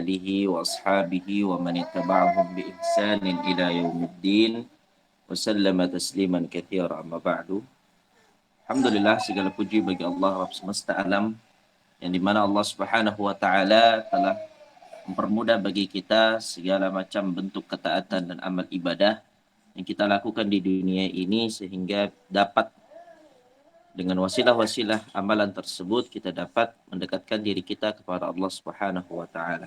alihi wa ashabihi wa man ittaba'ahum bi ihsanin ila yaumiddin wa sallama tasliman katsira amma ba'du. Alhamdulillah, segala puji bagi Allah Rabb semesta alam, yang dimana Allah Subhanahu wa taala telah mempermudah bagi kita segala macam bentuk ketaatan dan amal ibadah yang kita lakukan di dunia ini, sehingga dapat dengan wasilah-wasilah amalan tersebut kita dapat mendekatkan diri kita kepada Allah Subhanahu wa taala.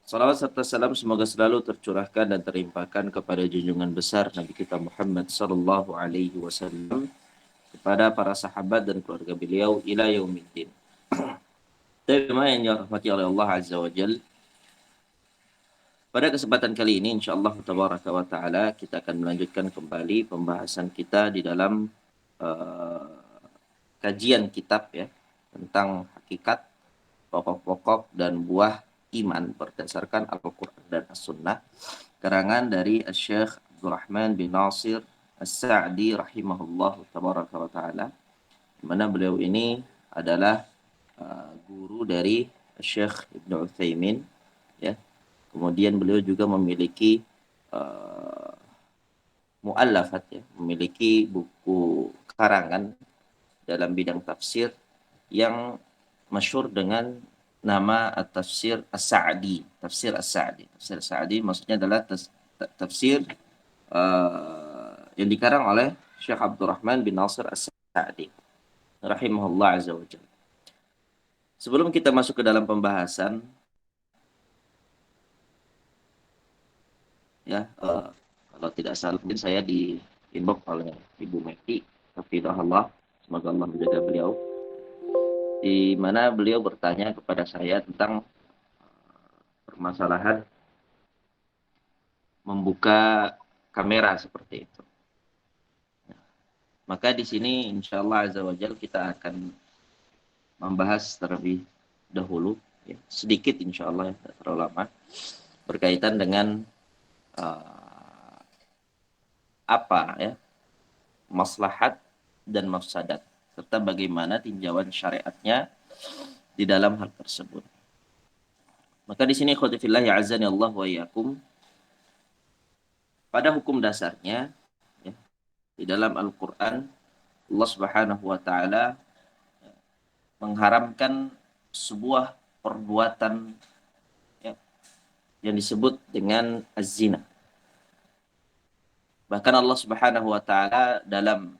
Salawat serta salam semoga selalu tercurahkan dan terimpakan kepada junjungan besar Nabi kita Muhammad sallallahu alaihi wasallam, kepada para sahabat dan keluarga beliau ila yaumiddin. Tema yang dirahmati oleh Allah Azza wa Jalla, pada kesempatan kali ini insyaallah tabaraka wa taala kita akan melanjutkan kembali pembahasan kita di dalam kajian kitab ya tentang hakikat, pokok-pokok dan buah iman berdasarkan Al-Quran dan As-Sunnah, karangan dari Syekh Abdurrahman bin Nasir As-Sa'di rahimahullah tabaraka wa ta'ala, di mana beliau ini adalah guru dari Syekh Ibnu Utsaimin ya. Kemudian beliau juga memiliki mu'allafat ya, memiliki buku karangan dalam bidang tafsir yang masyhur dengan nama Tafsir As-Sa'di. Tafsir As-Sa'di. Tafsir As-Sa'di maksudnya adalah tafsir yang dikarang oleh Syekh Abdurrahman bin Nasir As-Sa'di rahimahullah azza wa jalla. Sebelum kita masuk ke dalam pembahasan ya, kalau tidak salah mungkin saya di inbox oleh Ibu Meki, hafizahullah, semoga Allah menjaga beliau, di mana beliau bertanya kepada saya tentang permasalahan membuka kamera seperti itu. Maka di sini insyaallah azza wa jalla kita akan membahas terlebih dahulu ya, sedikit insyaallah ya, tidak terlalu lama, berkaitan dengan apa ya maslahat dan mafsadat, serta bagaimana tinjauan syariatnya di dalam hal tersebut. Maka di sini ikhwati fillah ya azani Allah wa iyyakum, pada hukum dasarnya ya, di dalam Al-Qur'an Allah Subhanahu wa taala mengharamkan sebuah perbuatan ya, yang disebut dengan az-zina. Bahkan Allah Subhanahu wa taala dalam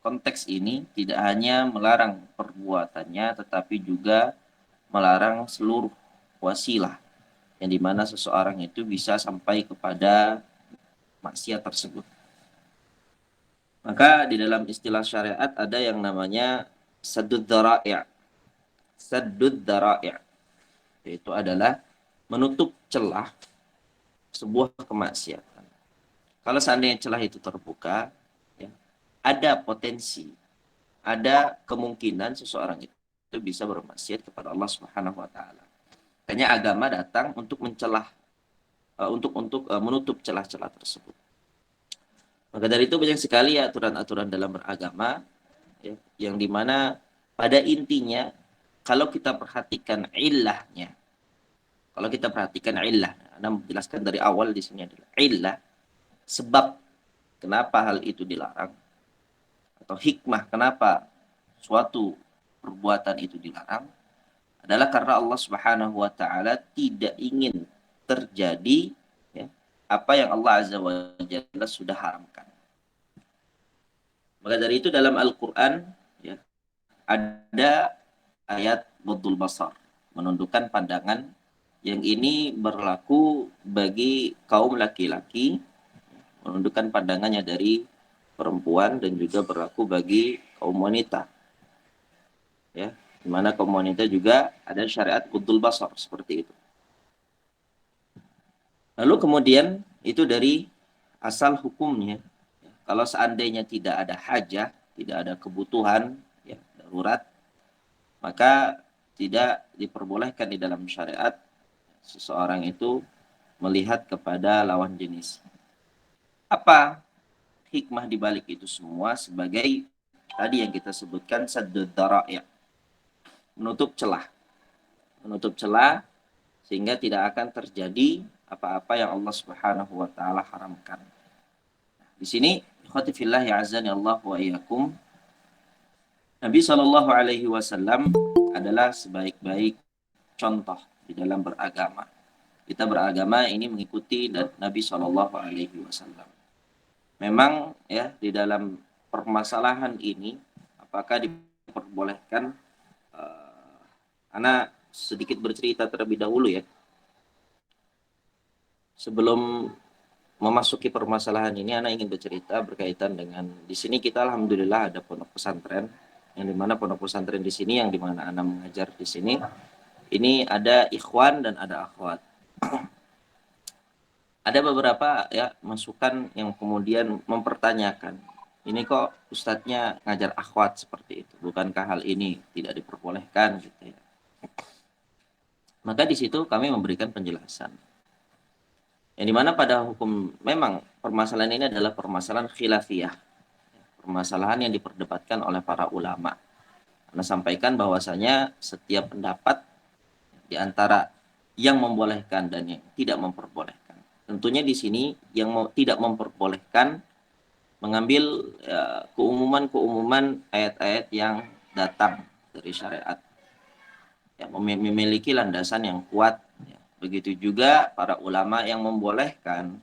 konteks ini tidak hanya melarang perbuatannya, tetapi juga melarang seluruh wasilah yang dimana seseorang itu bisa sampai kepada maksiat tersebut. Maka di dalam istilah syariat ada yang namanya saddud dzara'i'. Saddud dzara'i', yaitu adalah menutup celah sebuah kemaksiatan. Kalau seandainya celah itu terbuka, ya, ada potensi, ada kemungkinan seseorang itu bisa bermaksiat kepada Allah Subhanahu wa taala. Makanya agama datang untuk mencelah, untuk menutup celah-celah tersebut. Maka dari itu banyak sekali aturan-aturan dalam beragama ya, yang dimana pada intinya kalau kita perhatikan illahnya, kalau kita perhatikan illah, Anda menjelaskan dari awal di sini adalah illah, sebab kenapa hal itu dilarang, atau hikmah kenapa suatu perbuatan itu dilarang, adalah karena Allah Subhanahu wa taala tidak ingin terjadi ya, apa yang Allah Azza wa Jalla sudah haramkan. Maka dari itu dalam Al-Qur'an ya, ada ayat ghaddul basar, menundukkan pandangan, yang ini berlaku bagi kaum laki-laki, menundukkan pandangannya dari perempuan, dan juga berlaku bagi kaum wanita. Ya, di mana kaum wanita juga ada syariat ghaddul basar seperti itu. Lalu kemudian itu dari asal hukumnya. Kalau seandainya tidak ada hajah, tidak ada kebutuhan ya, darurat, maka tidak diperbolehkan di dalam syariat seseorang itu melihat kepada lawan jenis. Apa hikmah di balik itu semua? Sebagai tadi yang kita sebutkan saddud dzara'i', menutup celah. Menutup celah sehingga tidak akan terjadi apa-apa yang Allah Subhanahu wa taala haramkan. Di sini ikhwati fillah ya azani Allah wa iyyakum, Nabi Shallallahu alaihi wasallam adalah sebaik-baik contoh di dalam beragama. Kita beragama ini mengikuti Nabi Shallallahu alaihi wasallam. Memang ya di dalam permasalahan ini apakah diperbolehkan, Ana sedikit bercerita terlebih dahulu ya. Sebelum memasuki permasalahan ini, Ana ingin bercerita berkaitan dengan di sini kita alhamdulillah ada pondok pesantren, yang dimana pondok pesantren di sini yang dimana Ana mengajar di sini, ini ada ikhwan dan ada akhwat. Ada beberapa ya masukan yang kemudian mempertanyakan, ini kok ustadznya ngajar akhwat seperti itu, bukankah hal ini tidak diperbolehkan gitu ya. Maka di situ kami memberikan penjelasan. Yang dimana pada hukum memang permasalahan ini adalah permasalahan khilafiyah, permasalahan yang diperdebatkan oleh para ulama. Anda sampaikan bahwasanya setiap pendapat di antara yang membolehkan dan yang tidak memperbolehkan. Tentunya di sini yang tidak memperbolehkan mengambil keumuman-keumuman ayat-ayat yang datang dari syariat, yang memiliki landasan yang kuat. Begitu juga para ulama yang membolehkan,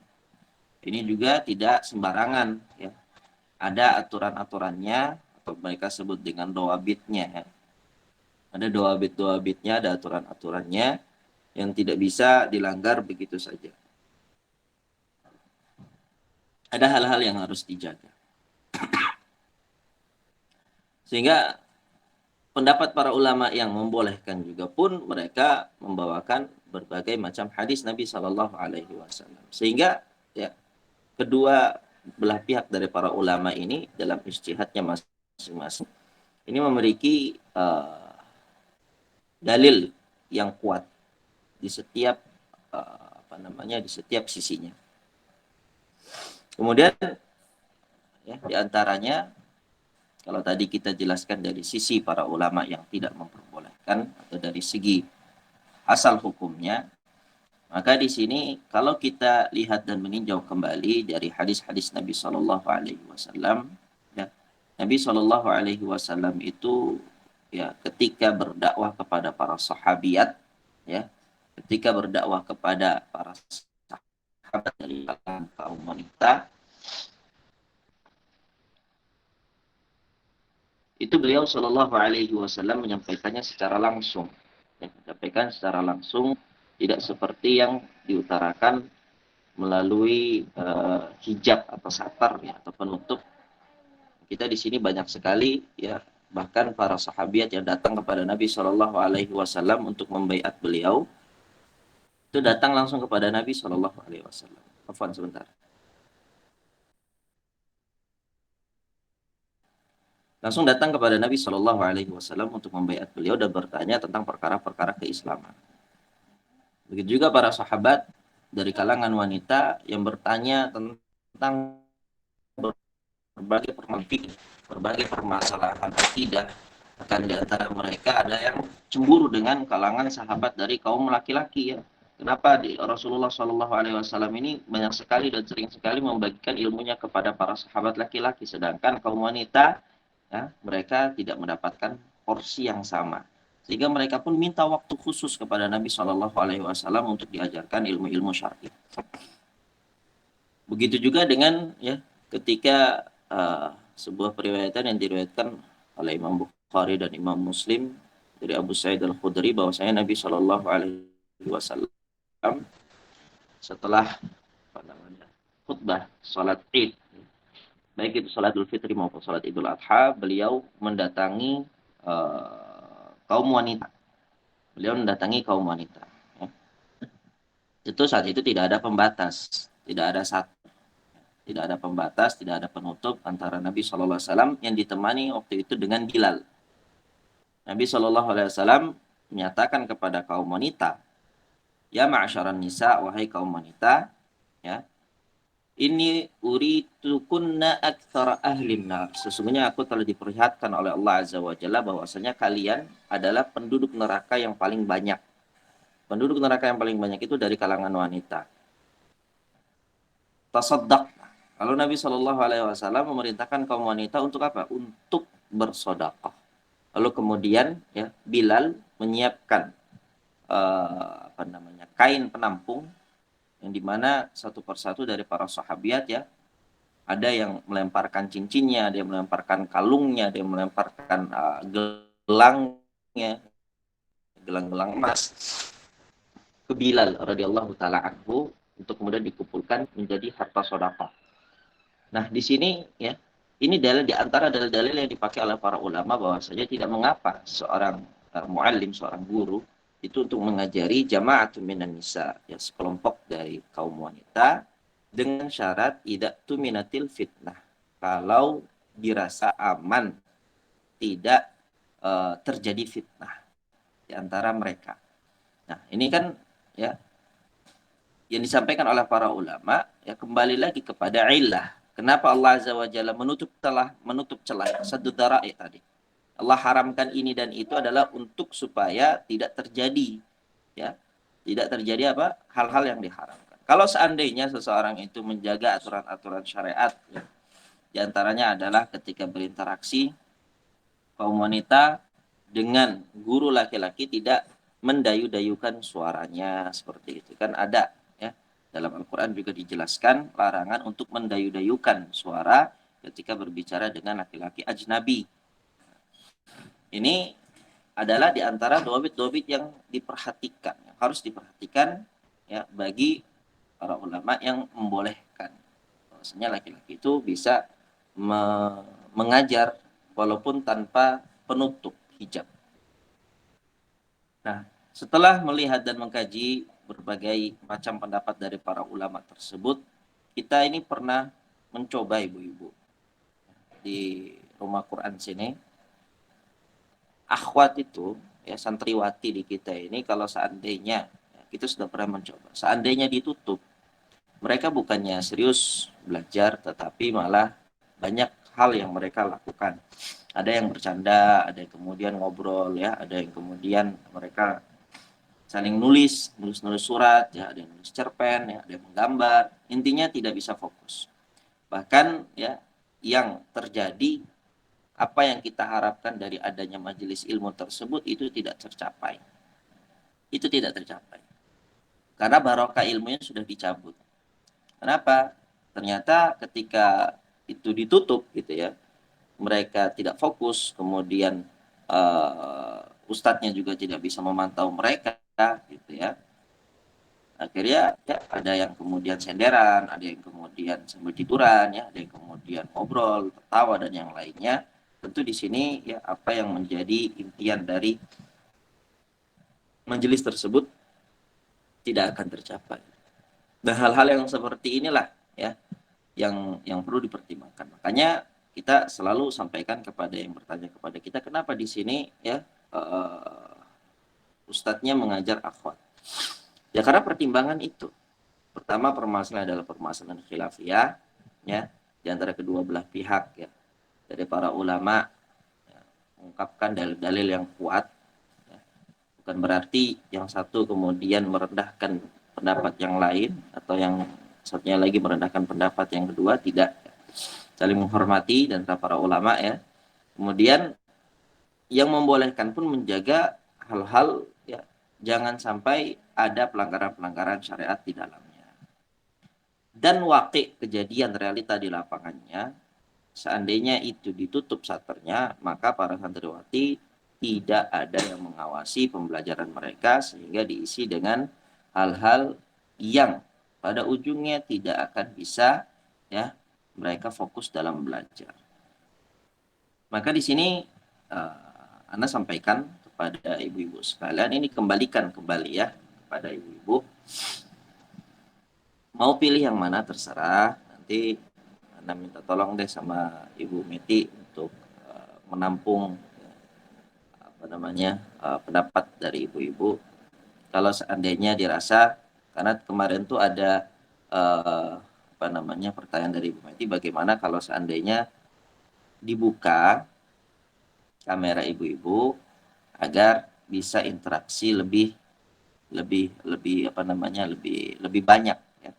ini juga tidak sembarangan. Ya. Ada aturan-aturannya, atau mereka sebut dengan dawabitnya. Ya. Ada dawabit-dawabitnya, ada aturan-aturannya yang tidak bisa dilanggar begitu saja. Ada hal-hal yang harus dijaga. Sehingga pendapat para ulama yang membolehkan juga pun mereka membawakan berbagai macam hadis Nabi Shallallahu Alaihi Wasallam. Sehingga ya kedua belah pihak dari para ulama ini dalam ijtihadnya masing-masing ini memiliki dalil yang kuat di setiap di setiap sisinya. Kemudian ya, diantaranya kalau tadi kita jelaskan dari sisi para ulama yang tidak memperbolehkan atau dari segi asal hukumnya, maka di sini kalau kita lihat dan meninjau kembali dari hadis-hadis Nabi Shallallahu Alaihi Wasallam, ya, Nabi Shallallahu Alaihi Wasallam itu ya ketika berdakwah kepada para sahabiat, ya, ketika berdakwah kepada para sahabat dari kaum wanita, itu beliau Shallallahu Alaihi Wasallam menyampaikannya secara langsung, ya, menyampaikan secara langsung, tidak seperti yang diutarakan melalui hijab atau satar ya, atau penutup. Kita di sini banyak sekali ya, bahkan para sahabiat yang datang kepada Nabi Shallallahu Alaihi Wasallam untuk membaiat beliau itu datang langsung kepada Nabi Shallallahu Alaihi Wasallam. Afwan sebentar. Langsung datang kepada Nabi Shallallahu Alaihi Wasallam untuk membaiat beliau dan bertanya tentang perkara-perkara keislaman. Begitu juga para sahabat dari kalangan wanita yang bertanya tentang berbagai permasalahan akidah. Bahkan di antara mereka ada yang cemburu dengan kalangan sahabat dari kaum laki-laki ya. Kenapa Rasulullah Shallallahu Alaihi Wasallam ini banyak sekali dan sering sekali membagikan ilmunya kepada para sahabat laki-laki, sedangkan kaum wanita ya, mereka tidak mendapatkan porsi yang sama. Sehingga mereka pun minta waktu khusus kepada Nabi Shallallahu Alaihi Wasallam untuk diajarkan ilmu-ilmu syar'i. Begitu juga dengan ya ketika sebuah periwayatan yang diriwayatkan oleh Imam Bukhari dan Imam Muslim dari Abu Sa'id Al-Khudri bahwasanya Nabi Shallallahu Alaihi Wasallam setelah khutbah salat Id, baik itu salat Idul Fitri maupun salat Idul Adha, beliau mendatangi kaum wanita. Beliau mendatangi kaum wanita. Ya. Itu saat itu tidak ada pembatas, tidak ada tidak ada pembatas, tidak ada penutup antara Nabi Shallallahu Alaihi Wasallam yang ditemani waktu itu dengan Bilal. Nabi Shallallahu Alaihi Wasallam menyatakan kepada kaum wanita, ya ma'asyaran nisa, wahai kaum wanita, ya, ini uritukunna aktsara ahlin nar. Sesungguhnya aku telah diperlihatkan oleh Allah Azza wa Jalla bahwasanya kalian adalah penduduk neraka yang paling banyak. Penduduk neraka yang paling banyak itu dari kalangan wanita. Tasaddaq. Kalau Nabi Shallallahu Alaihi Wasallam memerintahkan kaum wanita untuk apa? Untuk bersedekah. Lalu kemudian ya Bilal menyiapkan apa namanya kain penampung yang dimana satu persatu dari para sahabiat ya ada yang melemparkan cincinnya, ada yang melemparkan kalungnya, ada yang melemparkan gelangnya, gelang-gelang emas ke Bilal radhiyallahu taala anhu untuk kemudian dikumpulkan menjadi harta sedekah. Nah, di sini ya, ini dalil di antara dalil-dalil yang dipakai oleh para ulama bahwasanya tidak mengapa seorang muallim, seorang guru itu untuk mengajari jama'atun minan nisa, ya sekelompok dari kaum wanita dengan syarat tidak tuminatil fitnah. Kalau dirasa aman tidak terjadi fitnah di antara mereka. Nah, ini kan ya yang disampaikan oleh para ulama ya kembali lagi kepada illah. Kenapa Allah Azza wa Jalla menutup celah sadu dara'i tadi. Allah haramkan ini dan itu adalah untuk supaya tidak terjadi ya. Tidak terjadi apa? Hal-hal yang diharamkan. Kalau seandainya seseorang itu menjaga aturan-aturan syariat ya, di antaranya adalah ketika berinteraksi kaum wanita dengan guru laki-laki tidak mendayu-dayukan suaranya seperti itu kan ada ya dalam Al-Quran juga dijelaskan larangan untuk mendayu-dayukan suara ketika berbicara dengan laki-laki ajnabi. Ini adalah di antara dobit-dobit yang diperhatikan yang harus diperhatikan ya bagi para ulama yang membolehkan bahwasanya laki-laki itu bisa mengajar walaupun tanpa penutup hijab. Nah, setelah melihat dan mengkaji berbagai macam pendapat dari para ulama tersebut, kita ini pernah mencoba ibu-ibu di rumah Quran sini, akhwat itu, ya santriwati di kita ini, kalau seandainya, ya, kita sudah pernah mencoba, seandainya ditutup, mereka bukannya serius belajar, tetapi malah banyak hal yang mereka lakukan. Ada yang bercanda, ada yang kemudian ngobrol, ya, ada yang kemudian mereka saling nulis surat, ya, ada yang nulis cerpen, ya, ada yang menggambar. Intinya tidak bisa fokus. Bahkan ya yang terjadi apa yang kita harapkan dari adanya majelis ilmu tersebut itu tidak tercapai. Itu tidak tercapai. Karena barokah ilmunya sudah dicabut. Kenapa? Ternyata ketika itu ditutup gitu ya, mereka tidak fokus, kemudian ustadznya juga tidak bisa memantau mereka gitu ya. Akhirnya ya ada yang kemudian senderan, ada yang kemudian sambil tiduran ya, ada yang kemudian ngobrol, tertawa dan yang lainnya. Tentu di sini ya apa yang menjadi impian dari majelis tersebut tidak akan tercapai. Dan hal-hal yang seperti inilah ya yang perlu dipertimbangkan. Makanya kita selalu sampaikan kepada yang bertanya kepada kita, kenapa di sini ya ustadznya mengajar akhwat. Ya karena pertimbangan itu. Pertama permasalahan adalah permasalahan khilafiyah ya di antara kedua belah pihak ya. Dari para ulama ya, mengungkapkan dalil-dalil yang kuat ya. Bukan berarti yang satu kemudian merendahkan pendapat yang lain atau yang satunya lagi merendahkan pendapat yang kedua, tidak. Saling menghormati dan para ulama ya. Kemudian yang membolehkan pun menjaga hal-hal ya jangan sampai ada pelanggaran-pelanggaran syariat di dalamnya. Dan wakil kejadian realita di lapangannya, seandainya itu ditutup saternya, maka para santriwati tidak ada yang mengawasi pembelajaran mereka sehingga diisi dengan hal-hal yang pada ujungnya tidak akan bisa ya mereka fokus dalam belajar. Maka di sini Anda sampaikan kepada ibu-ibu sekalian, ini kembalikan kembali ya kepada ibu-ibu. Mau pilih yang mana terserah, nanti Anda minta tolong deh sama Ibu Meti untuk menampung apa namanya pendapat dari ibu-ibu. Kalau seandainya dirasa, karena kemarin tuh ada apa namanya pertanyaan dari Ibu Meti, bagaimana kalau seandainya dibuka kamera ibu-ibu agar bisa interaksi lebih lebih apa namanya, lebih banyak ya.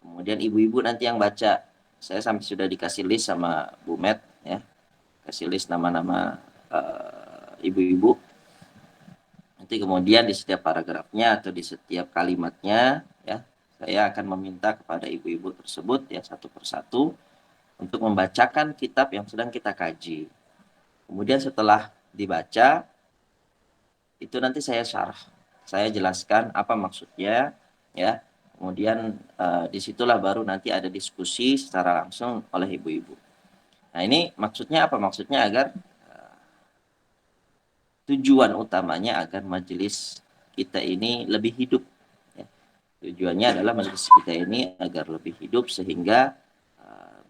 Kemudian ibu-ibu nanti yang baca. Saya sampai sudah dikasih list sama Bu Met ya, kasih list nama-nama ibu-ibu. Nanti kemudian di setiap paragrafnya atau di setiap kalimatnya ya, saya akan meminta kepada ibu-ibu tersebut ya satu persatu untuk membacakan kitab yang sedang kita kaji. Kemudian setelah dibaca itu nanti saya syarah, saya jelaskan apa maksudnya ya. Kemudian disitulah baru nanti ada diskusi secara langsung oleh ibu-ibu. Nah ini maksudnya apa? Maksudnya agar tujuan utamanya agar majelis kita ini lebih hidup. Ya. Tujuannya adalah majelis kita ini agar lebih hidup sehingga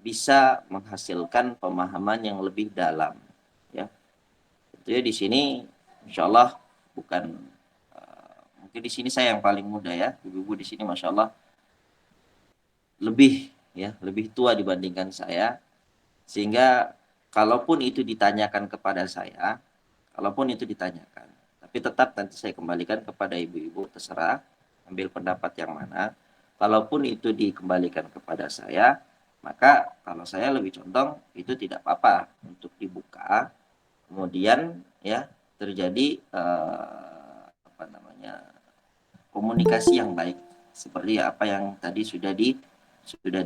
bisa menghasilkan pemahaman yang lebih dalam. Ya, itu ya di sini, insya Allah bukan mungkin di sini saya yang paling muda ya, ibu-ibu di sini masya Allah lebih tua dibandingkan saya, sehingga kalaupun itu ditanyakan kepada saya, kalaupun itu ditanyakan, tapi tetap nanti saya kembalikan kepada ibu-ibu, terserah ambil pendapat yang mana. Kalaupun itu dikembalikan kepada saya, maka kalau saya lebih condong itu tidak apa-apa untuk dibuka, kemudian ya terjadi apa namanya, komunikasi yang baik seperti apa yang tadi sudah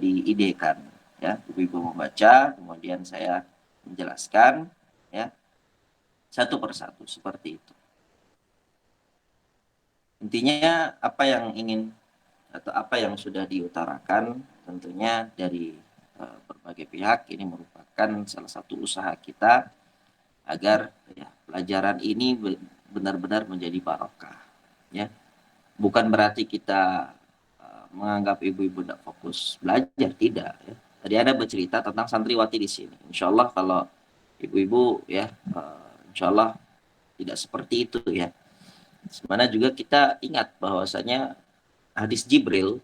diidekan ya. Ibu-ibu membaca, kemudian saya menjelaskan ya satu persatu seperti itu. Intinya apa yang ingin atau apa yang sudah diutarakan tentunya dari berbagai pihak ini merupakan salah satu usaha kita agar ya, pelajaran ini benar-benar menjadi barokah ya. Bukan berarti kita menganggap ibu-ibu tidak fokus belajar, tidak ya. Tadi ada bercerita tentang santriwati di sini. Insya Allah kalau ibu-ibu ya insya Allah tidak seperti itu ya. Sebenarnya juga kita ingat bahwasanya hadis Jibril,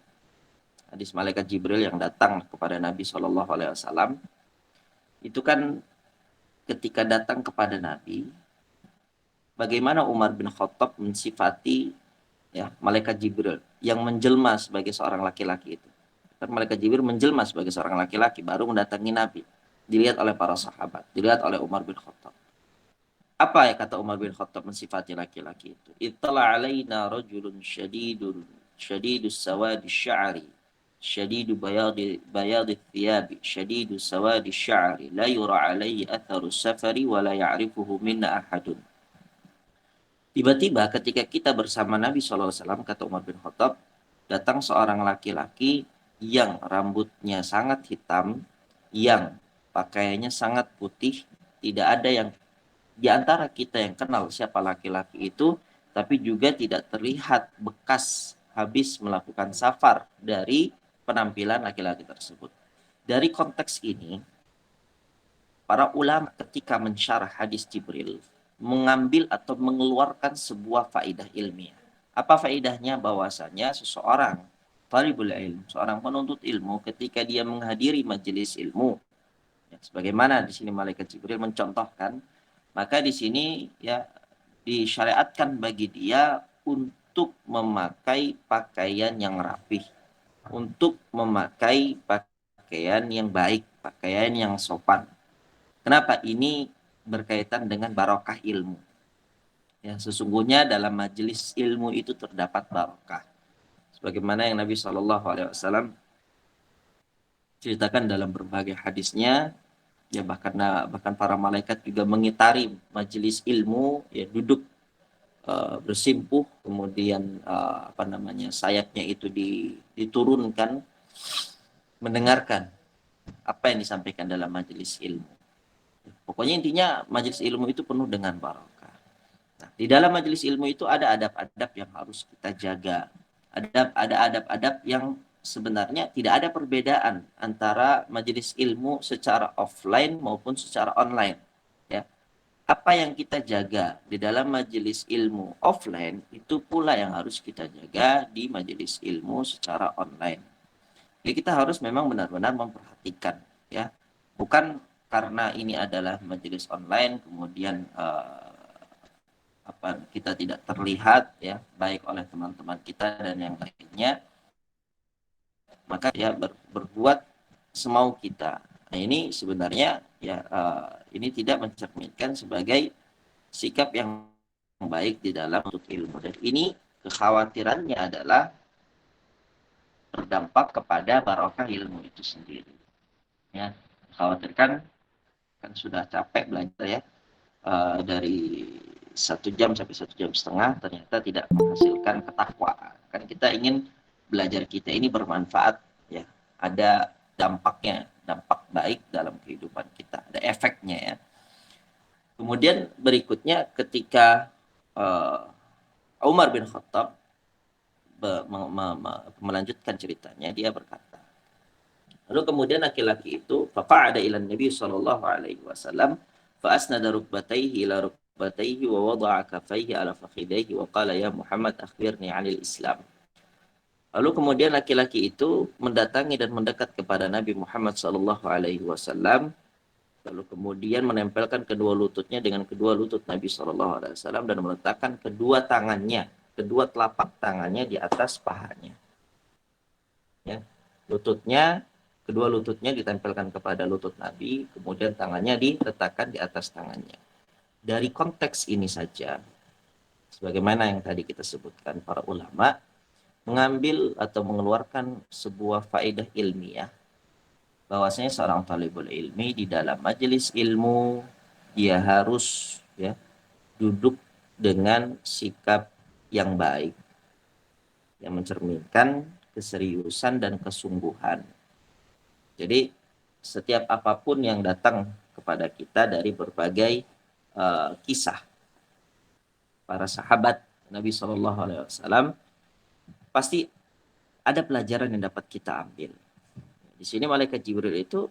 hadis malaikat Jibril yang datang kepada Nabi Shallallahu Alaihi Wasallam itu kan ketika datang kepada Nabi, bagaimana Umar bin Khattab mensifati ya malaikat Jibril yang menjelma sebagai seorang laki-laki itu. Kan malaikat Jibril menjelma sebagai seorang laki-laki baru mendatangi Nabi. Dilihat oleh para sahabat, dilihat oleh Umar bin Khattab. Apa ya kata Umar bin Khattab mensifati laki-laki itu? Ittala alaina rajulun syadidus sawadi sya'ri, syadidu bayadi thiyabi, syadidu sawadi sya'ri, la yura alaihi atharu safari wa la ya'rifuhu minna ahadun. Tiba-tiba ketika kita bersama Nabi SAW, kata Umar bin Khattab, datang seorang laki-laki yang rambutnya sangat hitam, yang pakaiannya sangat putih, tidak ada yang di antara kita yang kenal siapa laki-laki itu, tapi juga tidak terlihat bekas habis melakukan safar dari penampilan laki-laki tersebut. Dari konteks ini, para ulama ketika mensyarah hadis Jibril mengambil atau mengeluarkan sebuah faidah ilmiah. Apa faidahnya? Bahwasanya seseorang talibul ilm, seorang penuntut ilmu ketika dia menghadiri majelis ilmu, ya, sebagaimana di sini malaikat Jibril mencontohkan, maka di sini ya disyariatkan bagi dia untuk memakai pakaian yang rapih, untuk memakai pakaian yang baik, pakaian yang sopan. Kenapa? Ini berkaitan dengan barokah ilmu. Ya, sesungguhnya dalam majelis ilmu itu terdapat barokah. Sebagaimana yang Nabi Shallallahu Alaihi Wasallam ceritakan dalam berbagai hadisnya, ya bahkan para malaikat juga mengitari majelis ilmu, ya duduk bersimpuh, kemudian apa namanya, sayapnya itu diturunkan mendengarkan apa yang disampaikan dalam majelis ilmu. Pokoknya intinya majelis ilmu itu penuh dengan barokah. Nah, di dalam majelis ilmu itu ada adab-adab yang harus kita jaga. Ada adab-adab yang sebenarnya tidak ada perbedaan antara majelis ilmu secara offline maupun secara online. Ya. Apa yang kita jaga di dalam majelis ilmu offline itu pula yang harus kita jaga di majelis ilmu secara online. Jadi kita harus memang benar-benar memperhatikan ya. Bukan karena ini adalah majelis online kemudian kita tidak terlihat ya baik oleh teman-teman kita dan yang lainnya, maka ya berbuat semau kita. Nah ini sebenarnya ya ini tidak mencerminkan sebagai sikap yang baik di dalam menuntut ilmu, dan ini kekhawatirannya adalah berdampak kepada barokah ilmu itu sendiri. Ya, khawatirkan kan sudah capek belajar ya, dari 1 jam sampai 1,5 jam ternyata tidak menghasilkan ketakwaan. Kan kita ingin belajar kita ini bermanfaat ya, ada dampaknya, dampak baik dalam kehidupan kita, ada efeknya ya. Kemudian berikutnya ketika Umar bin Khattab melanjutkan ceritanya, dia berkata, lalu kemudian laki-laki itu faqa'ada ila Nabi sallallahu alaihi wasallam fa asnada rukbatayhi ila rukbatayhi wa wada'a kaffayhi ala fakhidayhi wa qala ya Muhammad akhbirni 'anil Islam. Lalu kemudian laki-laki itu mendatangi dan mendekat kepada Nabi Muhammad sallallahu alaihi wasallam, lalu kemudian menempelkan kedua lututnya dengan kedua lutut Nabi sallallahu alaihi wasallam dan meletakkan kedua tangannya, kedua telapak tangannya di atas pahanya. Ya. Kedua lututnya ditempelkan kepada lutut Nabi, kemudian tangannya diletakkan di atas tangannya. Dari konteks ini saja, sebagaimana yang tadi kita sebutkan, para ulama mengambil atau mengeluarkan sebuah faedah ilmiah, bahwasanya seorang talibul ilmi di dalam majelis ilmu, dia harus ya duduk dengan sikap yang baik, yang mencerminkan keseriusan dan kesungguhan. Jadi setiap apapun yang datang kepada kita dari berbagai kisah para sahabat Nabi Shallallahu Alaihi Wasallam, pasti ada pelajaran yang dapat kita ambil. Di sini malaikat Jibril itu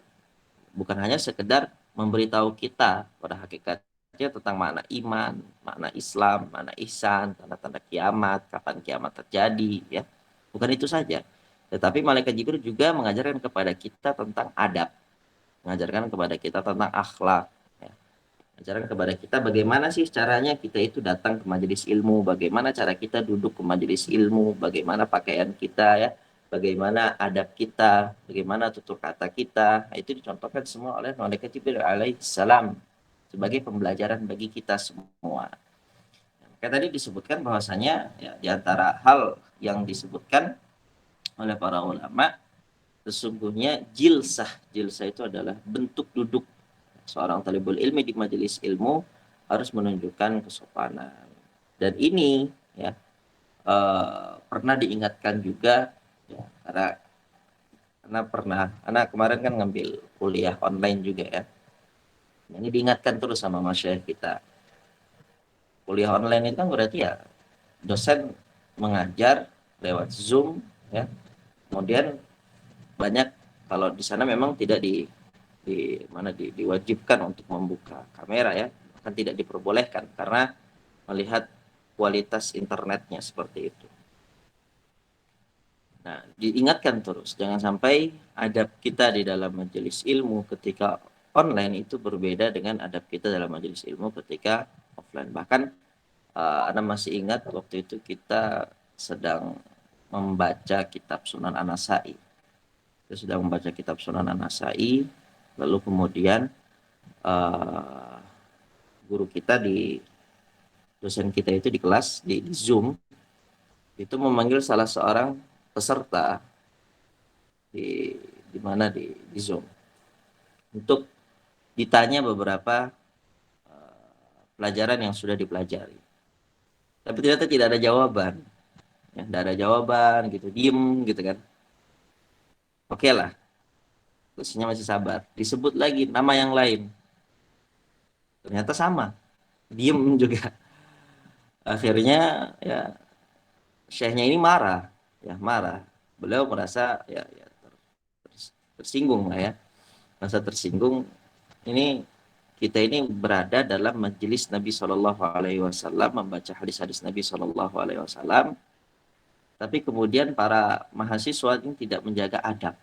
bukan hanya sekedar memberitahu kita pada hakikatnya tentang makna iman, makna Islam, makna ihsan, tanda-tanda kiamat, kapan kiamat terjadi, ya. Bukan itu saja. Tetapi malaikat Jibril juga mengajarkan kepada kita tentang adab, mengajarkan kepada kita tentang akhlak, ya. Mengajarkan kepada kita bagaimana sih caranya kita itu datang ke majelis ilmu, bagaimana cara kita duduk ke majelis ilmu, bagaimana pakaian kita ya, bagaimana adab kita, bagaimana tutur kata kita. Nah, itu dicontohkan semua oleh malaikat Jibril alaihissalam sebagai pembelajaran bagi kita semua. Kayak tadi disebutkan bahwasanya ya, di antara hal yang disebutkan oleh para ulama, sesungguhnya jilsah itu adalah bentuk duduk seorang talibul ilmi di majelis ilmu, harus menunjukkan kesopanan. Dan ini ya pernah diingatkan juga ya, karena pernah anak kemarin kan ngambil kuliah online juga ya. Ini diingatkan terus sama masyarakat kita. Kuliah online itu kan berarti ya dosen mengajar lewat Zoom ya. Kemudian banyak, kalau di sana memang tidak diwajibkan untuk membuka kamera ya, kan tidak diperbolehkan karena melihat kualitas internetnya seperti itu. Nah, diingatkan terus jangan sampai adab kita di dalam majelis ilmu ketika online itu berbeda dengan adab kita dalam majelis ilmu ketika offline. Bahkan Anda masih ingat waktu itu kita sedang membaca kitab Sunan An-Nasa'i. Kita sedang membaca kitab Sunan An-Nasa'i, lalu kemudian guru kita dosen kita itu di kelas di Zoom itu memanggil salah seorang peserta di mana di Zoom untuk ditanya beberapa pelajaran yang sudah dipelajari, tapi ternyata tidak ada jawaban ya, tidak ada jawaban gitu, diem gitu kan. Oke lah, terusnya masih sabar, disebut lagi nama yang lain, ternyata sama, diem juga. Akhirnya ya syekhnya ini marah. Beliau merasa ya tersinggung lah ya, merasa tersinggung. Ini kita ini berada dalam majelis Nabi Shallallahu Alaihi Wasallam, membaca hadis-hadis Nabi Shallallahu Alaihi Wasallam, tapi kemudian para mahasiswa ini tidak menjaga adab.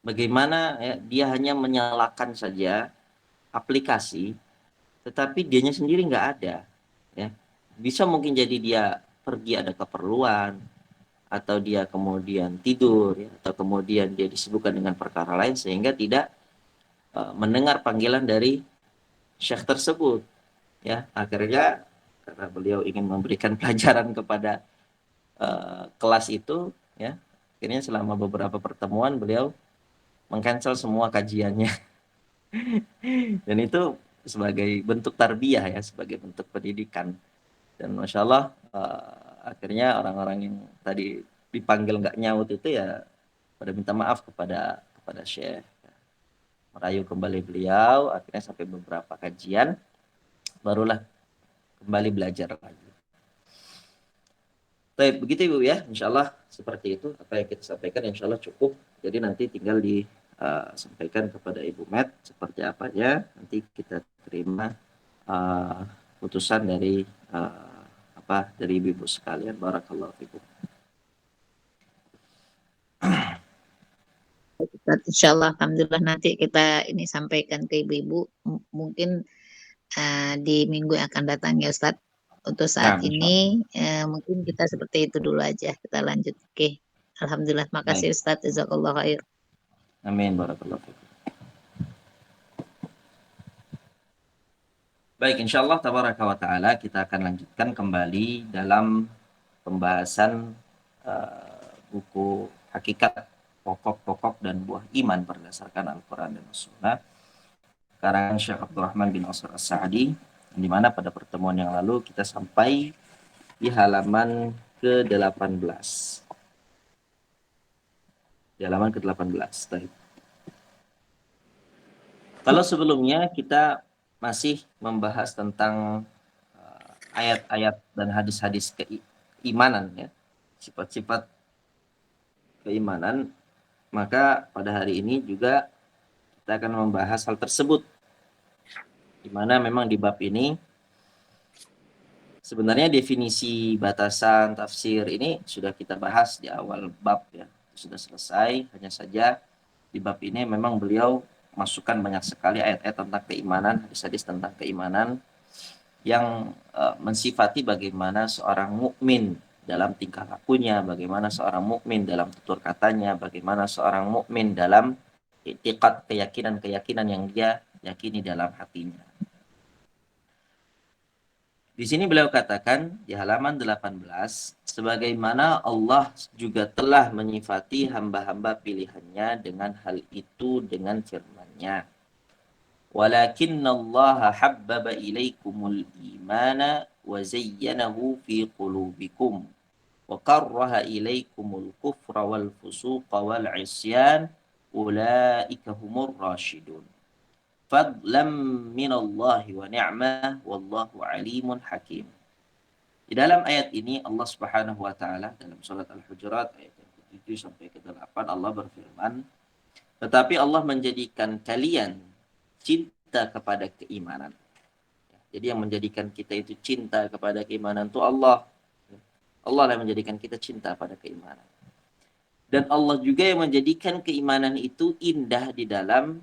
Bagaimana ya, dia hanya menyalakan saja aplikasi, tetapi dianya sendiri nggak ada. ya. Bisa mungkin jadi dia pergi ada keperluan, atau dia kemudian tidur, ya, atau kemudian dia disibukkan dengan perkara lain sehingga tidak mendengar panggilan dari syekh tersebut, ya. Akhirnya karena beliau ingin memberikan pelajaran kepada kelas itu, ya, akhirnya selama beberapa pertemuan beliau mengcancel semua kajiannya. Dan itu sebagai bentuk tarbiyah, ya, sebagai bentuk pendidikan. Dan masya Allah akhirnya orang-orang yang tadi dipanggil nggak nyaut itu ya pada minta maaf kepada Syekh, merayu kembali beliau. Akhirnya sampai beberapa kajian barulah kembali belajar lagi. Baik, begitu Ibu ya. Insya Allah seperti itu apa yang kita sampaikan, insya Allah cukup. Jadi nanti tinggal disampaikan kepada Ibu Met seperti apanya. Nanti kita terima putusan dari dari ibu-ibu sekalian. Barakallahu fikum. Insya Allah, alhamdulillah nanti kita ini sampaikan ke ibu-ibu mungkin di minggu yang akan datang ya Ustadz. Untuk saat Nah, insya Allah. ini mungkin kita seperti itu dulu aja, kita lanjut. Oke, alhamdulillah, makasih Baik. Ustadz, jazakallah khair. Amin. Barakallahu fikum. Baik, insya Allah tabaraka wa ta'ala kita akan lanjutkan kembali dalam pembahasan buku Hakikat Pokok-Pokok dan Buah Iman berdasarkan Al-Quran dan As-Sunnah karangan Syekh Abdurrahman bin Nasir As-Sa'di, di mana pada pertemuan yang lalu kita sampai di halaman ke-18. Di halaman ke-18. Kalau sebelumnya kita masih membahas tentang ayat-ayat dan hadis-hadis keimanan, ya, sifat-sifat keimanan, maka pada hari ini juga kita akan membahas hal tersebut, di mana memang di bab ini sebenarnya definisi batasan tafsir ini sudah kita bahas di awal bab, ya, sudah selesai. Hanya saja di bab ini memang beliau masukkan banyak sekali ayat-ayat tentang keimanan, hadis-hadis tentang keimanan yang mensifati bagaimana seorang mukmin dalam tingkah lakunya, bagaimana seorang mukmin dalam tutur katanya, bagaimana seorang mukmin dalam i'tiqad, keyakinan-keyakinan yang dia yakini dalam hatinya. Di sini beliau katakan di halaman 18, sebagaimana Allah juga telah menyifati hamba-hamba pilihannya dengan hal itu dengan firman-Nya. Walakinnallaha habbaba ilaikumul imana wa zayyanahu fi qulubikum wa karraha ilaikumul kufra wal fusuqa wal isyan ulaika humur rasyidun. Fadlam minallahi wa ni'mah wallahu alimun hakim. Di dalam ayat ini Allah Subhanahu wa taala dalam surat Al-Hujurat ayat yang ke-7 sampai ke-8 Allah berfirman, tetapi Allah menjadikan kalian cinta kepada keimanan. Jadi yang menjadikan kita itu cinta kepada keimanan itu Allah. Allah yang menjadikan kita cinta pada keimanan. Dan Allah juga yang menjadikan keimanan itu indah di dalam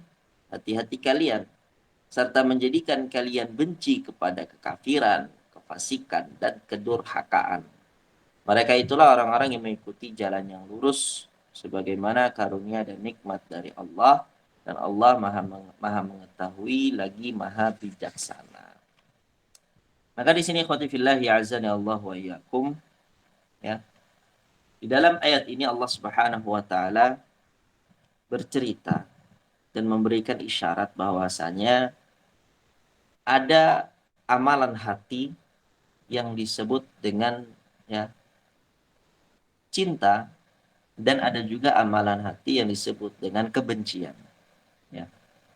hati-hati kalian, serta menjadikan kalian benci kepada kekafiran, kefasikan, dan kedurhakaan. Mereka itulah orang-orang yang mengikuti jalan yang lurus, sebagaimana karunia dan nikmat dari Allah, dan Allah maha mengetahui lagi maha bijaksana. Maka di sini ikhwati fillahi azani Allah wa iyyakum, ya. Di dalam ayat ini Allah Subhanahu wa taala bercerita dan memberikan isyarat bahwasanya ada amalan hati yang disebut dengan, ya, cinta, dan ada juga amalan hati yang disebut dengan kebencian, ya.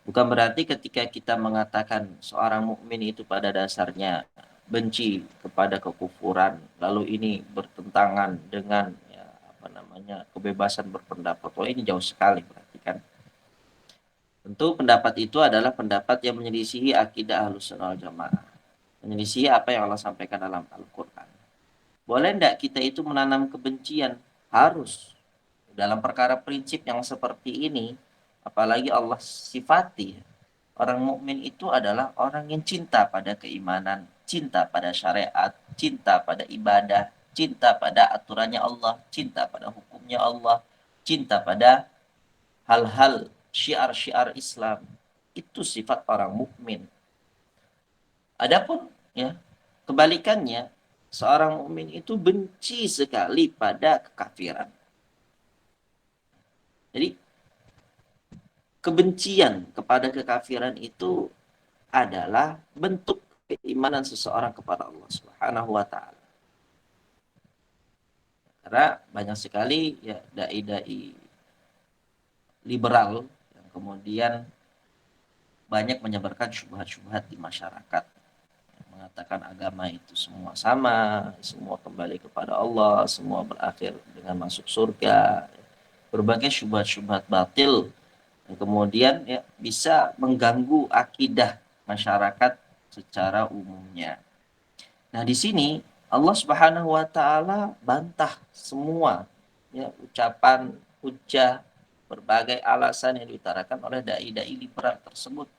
Bukan berarti ketika kita mengatakan seorang mukmin itu pada dasarnya benci kepada kekufuran, lalu ini bertentangan dengan, ya, kebebasan berpendapat. Oh, ini jauh sekali berarti kan. Tentu pendapat itu adalah pendapat yang menyelisihi akidah Ahlussunnah wal Jamaah, menyelisihi apa yang Allah sampaikan dalam Al-Quran. Boleh enggak kita itu menanam kebencian? Harus. Dalam perkara prinsip yang seperti ini, apalagi Allah sifati orang mukmin itu adalah orang yang cinta pada keimanan, cinta pada syariat, cinta pada ibadah, cinta pada aturannya Allah, cinta pada hukumnya Allah, cinta pada hal-hal syiar-syiar Islam. Itu sifat orang mukmin. Adapun ya kebalikannya, seorang mukmin itu benci sekali pada kekafiran. Jadi kebencian kepada kekafiran itu adalah bentuk keimanan seseorang kepada Allah Subhanahu wa taala. Karena banyak sekali ya dai-dai liberal yang kemudian banyak menyebarkan syubhat-syubhat di masyarakat. Yang mengatakan agama itu semua sama, semua kembali kepada Allah, semua berakhir dengan masuk surga. Berbagai syubhat-syubhat batil yang kemudian ya, bisa mengganggu akidah masyarakat secara umumnya. Nah, di sini Allah Subhanahu wa taala bantah semua ya ucapan, hujah, berbagai alasan yang diutarakan oleh dai-dai liberal tersebut.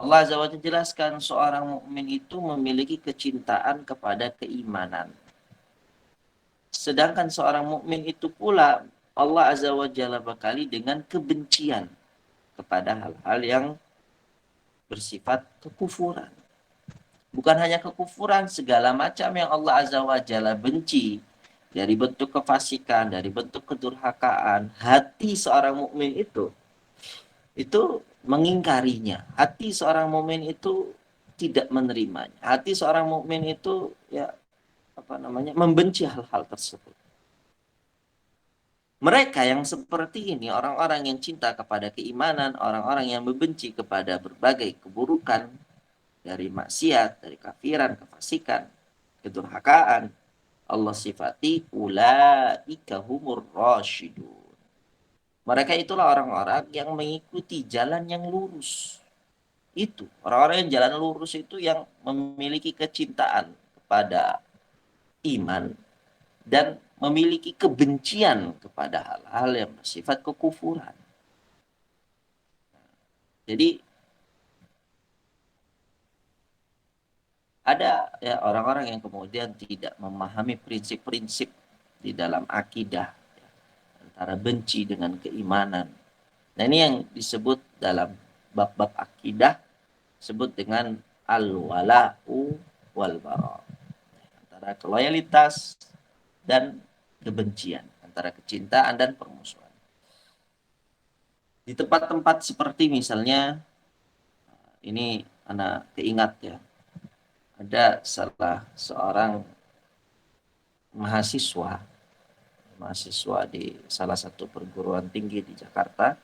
Allah Azza wa Jalla jelaskan seorang mukmin itu memiliki kecintaan kepada keimanan. Sedangkan seorang mukmin itu pula Allah Azza wa Jalla bekali dengan kebencian kepada hal-hal yang bersifat kekufuran. Bukan hanya kekufuran, segala macam yang Allah Azza wa Jalla benci, dari bentuk kefasikan, dari bentuk kedurhakaan, hati seorang mukmin itu mengingkarinya. Hati seorang mukmin itu tidak menerimanya. Hati seorang mukmin itu ya membenci hal-hal tersebut. Mereka yang seperti ini, orang-orang yang cinta kepada keimanan, orang-orang yang membenci kepada berbagai keburukan, dari maksiat, dari kafiran, kefasikan, kedurhakaan, Allah sifati ulaika humur rasyidun. Mereka itulah orang-orang yang mengikuti jalan yang lurus. Itu, orang-orang yang jalan lurus itu yang memiliki kecintaan kepada iman dan memiliki kebencian kepada hal-hal yang bersifat kekufuran. Jadi ada ya orang-orang yang kemudian tidak memahami prinsip-prinsip di dalam akidah ya, antara benci dengan keimanan. Nah, ini yang disebut dalam bab-bab akidah disebut dengan al-wala'u wal bara. Antara loyalitas dan kebencian, antara kecintaan dan permusuhan. Di tempat-tempat seperti misalnya ini anak keingat ya, ada salah seorang mahasiswa di salah satu perguruan tinggi di Jakarta,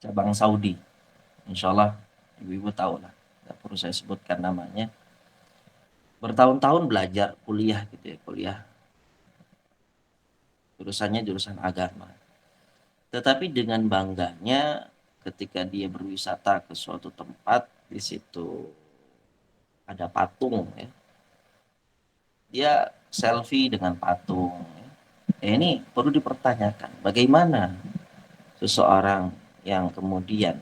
cabang Saudi. Insya Allah ibu-ibu tahu lah, nggak perlu saya sebutkan namanya. Bertahun-tahun belajar kuliah gitu ya, kuliah jurusannya jurusan agama. Tetapi dengan bangganya ketika dia berwisata ke suatu tempat, di situ ada patung ya, dia selfie dengan patung. Ini perlu dipertanyakan, bagaimana seseorang yang kemudian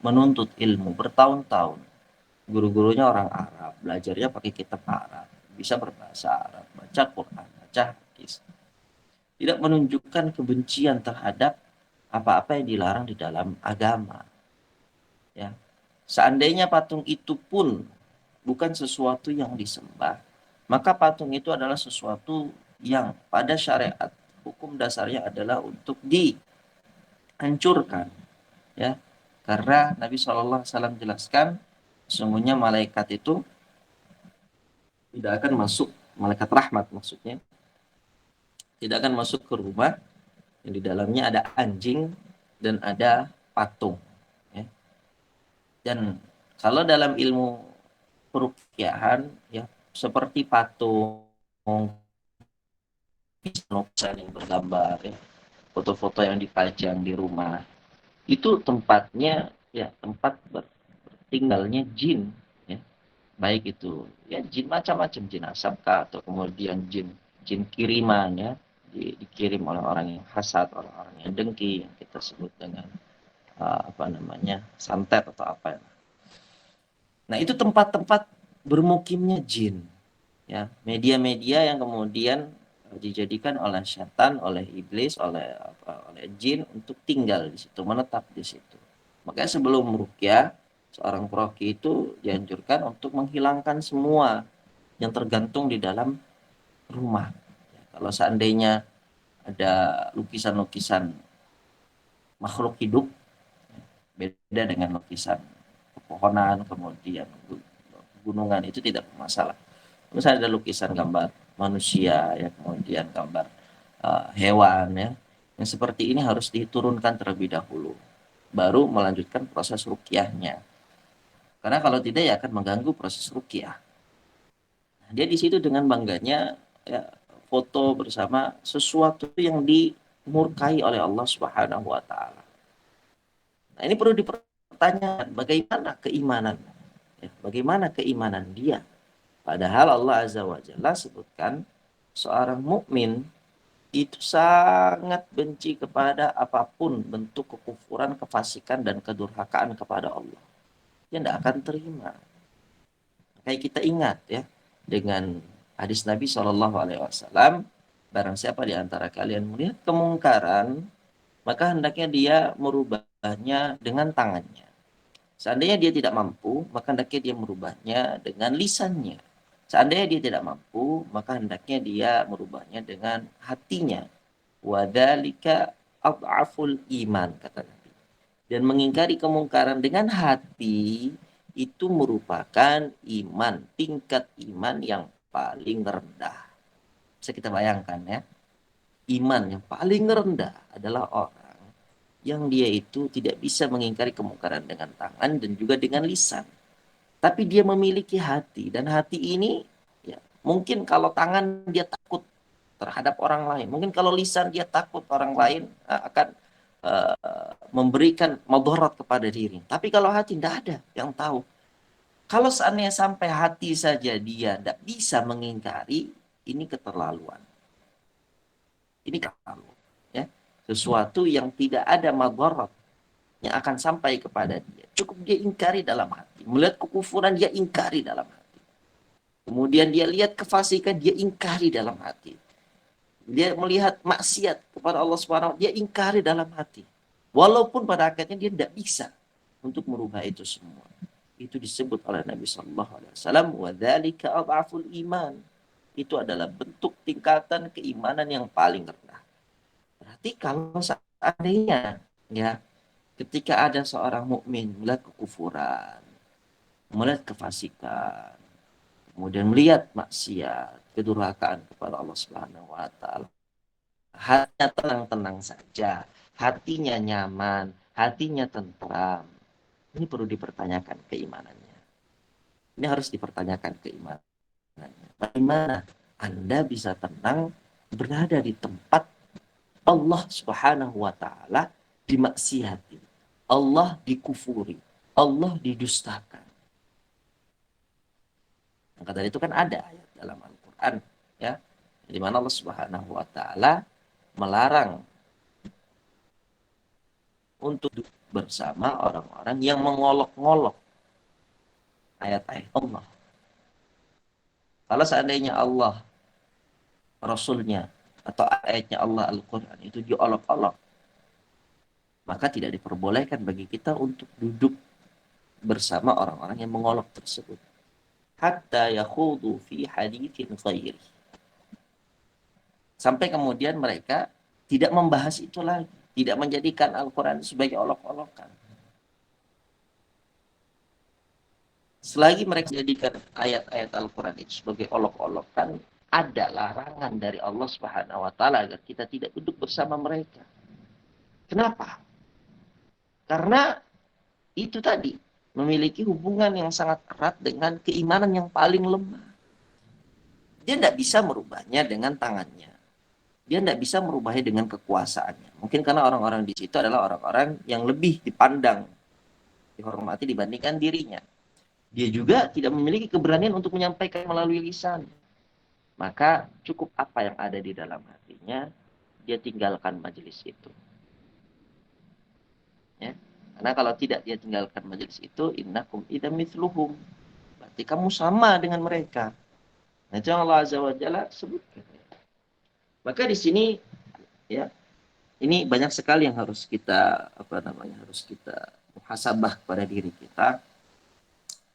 menuntut ilmu bertahun-tahun, guru-gurunya orang Arab, belajarnya pakai kitab Arab, bisa berbahasa Arab, baca Quran, baca hadis, tidak menunjukkan kebencian terhadap apa-apa yang dilarang di dalam agama. Ya, seandainya patung itu pun bukan sesuatu yang disembah, maka patung itu adalah sesuatu yang pada syariat hukum dasarnya adalah untuk dihancurkan, ya, karena Nabi SAW jelaskan sesungguhnya malaikat itu tidak akan masuk, malaikat rahmat maksudnya, tidak akan masuk ke rumah yang di dalamnya ada anjing dan ada patung, ya. Dan kalau dalam ilmu peruqyahan ya seperti patung, lukisan yang bergambar ya, foto-foto yang dipajang di rumah, itu tempatnya ya tempat bertinggalnya jin ya, baik itu ya jin macam-macam, jin asapkah atau kemudian jin kiriman ya, dikirim oleh orang yang hasad, orang-orang yang dengki, yang kita sebut dengan santet atau apa ya. Nah, itu tempat-tempat bermukimnya jin, ya, media-media yang kemudian dijadikan oleh setan, oleh iblis, oleh jin untuk tinggal di situ, menetap di situ. Makanya sebelum ruqyah, seorang peruqyah itu dianjurkan untuk menghilangkan semua yang tergantung di dalam rumah. Kalau seandainya ada lukisan-lukisan makhluk hidup, beda dengan lukisan pepohonan, kemudian gunungan, itu tidak bermasalah. Misalnya ada lukisan gambar manusia, ya, kemudian gambar hewan, ya, yang seperti ini harus diturunkan terlebih dahulu, baru melanjutkan proses ruqyahnya. Karena kalau tidak ya akan mengganggu proses ruqyah. Dia di situ dengan bangganya, ya, foto bersama sesuatu yang dimurkai oleh Allah Subhanahu wa taala. Nah, ini perlu dipertanyakan bagaimana keimanan, ya, bagaimana keimanan dia. Padahal Allah Azza wa Jalla sebutkan seorang mukmin itu sangat benci kepada apapun bentuk kekufuran, kefasikan dan kedurhakaan kepada Allah. Dia tidak akan terima. Kayak kita ingat, ya, dengan hadis Nabi Shallallahu Alaihi Wasallam, barang siapa di antara kalian melihat kemungkaran, maka hendaknya dia merubahnya dengan tangannya. Seandainya dia tidak mampu, maka hendaknya dia merubahnya dengan lisannya. Seandainya dia tidak mampu, maka hendaknya dia merubahnya dengan hatinya. Wadzalika adhaful iman, kata Nabi. Dan mengingkari kemungkaran dengan hati itu merupakan iman, tingkat iman yang paling rendah. Bisa kita bayangkan, ya. Iman yang paling rendah adalah orang yang dia itu tidak bisa mengingkari kemungkaran dengan tangan dan juga dengan lisan. Tapi dia memiliki hati, dan hati ini, ya, mungkin kalau tangan dia takut terhadap orang lain, mungkin kalau lisan dia takut orang lain akan memberikan madarat kepada diri. Tapi kalau hati tidak ada yang tahu. Kalau seandainya sampai hati saja dia tidak bisa mengingkari, ini keterlaluan. Ini keterlaluan, ya. Sesuatu yang tidak ada madarat yang akan sampai kepada dia, cukup dia ingkari dalam hati. Melihat kekufuran, dia ingkari dalam hati. Kemudian dia lihat kefasikan, dia ingkari dalam hati. Dia melihat maksiat kepada Allah Subhanahu wa taala, dia ingkari dalam hati. Walaupun pada akhirnya dia tidak bisa untuk merubah itu semua. Itu disebut oleh Nabi Shallallahu Alaihi Wasallam, wadzalika adhaful iman. Itu adalah bentuk tingkatan keimanan yang paling rendah. Berarti kalau seandainya, ya, ketika ada seorang mukmin melihat kekufuran, melihat kefasikan, kemudian melihat maksiat, kedurhakaan kepada Allah Subhanahu wa taala, hatinya tenang-tenang saja, hatinya nyaman, hatinya tentram. Ini perlu dipertanyakan keimanannya. Ini harus dipertanyakan keimanannya. Bagaimana Anda bisa tenang berada di tempat Allah Subhanahu wa taala dimaksiati, Allah dikufuri, Allah didustakan. Maka dari itu kan ada ayat dalam Al-Quran, ya, di mana Allah Subhanahu wa taala melarang untuk bersama orang-orang yang mengolok-ngolok ayat-ayat Allah. Kalau seandainya Allah, Rasulnya, atau ayatnya Allah Al-Quran itu diolok-olok, maka tidak diperbolehkan bagi kita untuk duduk bersama orang-orang yang mengolok tersebut. Hatta yakhudu fi hadithin ghairi. Sampai kemudian mereka tidak membahas itu lagi, tidak menjadikan Al-Quran sebagai olok-olokan. Selagi mereka jadikan ayat-ayat Al-Quran itu sebagai olok-olokan, ada larangan dari Allah Subhanahu wa taala agar kita tidak duduk bersama mereka. Kenapa? Karena itu tadi memiliki hubungan yang sangat erat dengan keimanan yang paling lemah. Dia tidak bisa merubahnya dengan tangannya. Dia tidak bisa merubahnya dengan kekuasaannya. Mungkin karena orang-orang di situ adalah orang-orang yang lebih dipandang, dihormati dibandingkan dirinya. Dia juga tidak memiliki keberanian untuk menyampaikan melalui lisan. Maka cukup apa yang ada di dalam hatinya, dia tinggalkan majelis itu. Ya. Karena kalau tidak dia tinggalkan majelis itu, innakum idza mithluhum. berarti kamu sama dengan mereka. Nah, itu yang Allah Azza wa Jalla sebutkan. Maka di sini ya, ini banyak sekali yang harus kita harus kita muhasabah kepada diri kita.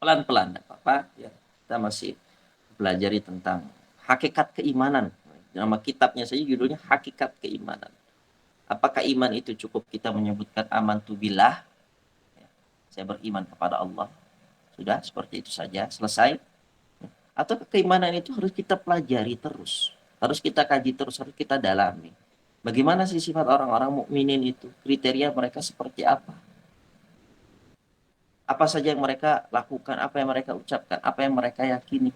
Pelan-pelan, tidak apa-apa ya. Kita masih pelajari tentang hakikat keimanan. Nama kitabnya saja judulnya Hakikat Keimanan. Apakah iman itu cukup kita menyebutkan amantu billah, saya beriman kepada Allah, sudah seperti itu saja, selesai? Atau keimanan itu harus kita pelajari terus, harus kita kaji terus, harus kita dalami. Bagaimana sih sifat orang-orang mukminin itu? Kriteria mereka seperti apa? Apa saja yang mereka lakukan, apa yang mereka ucapkan, apa yang mereka yakini?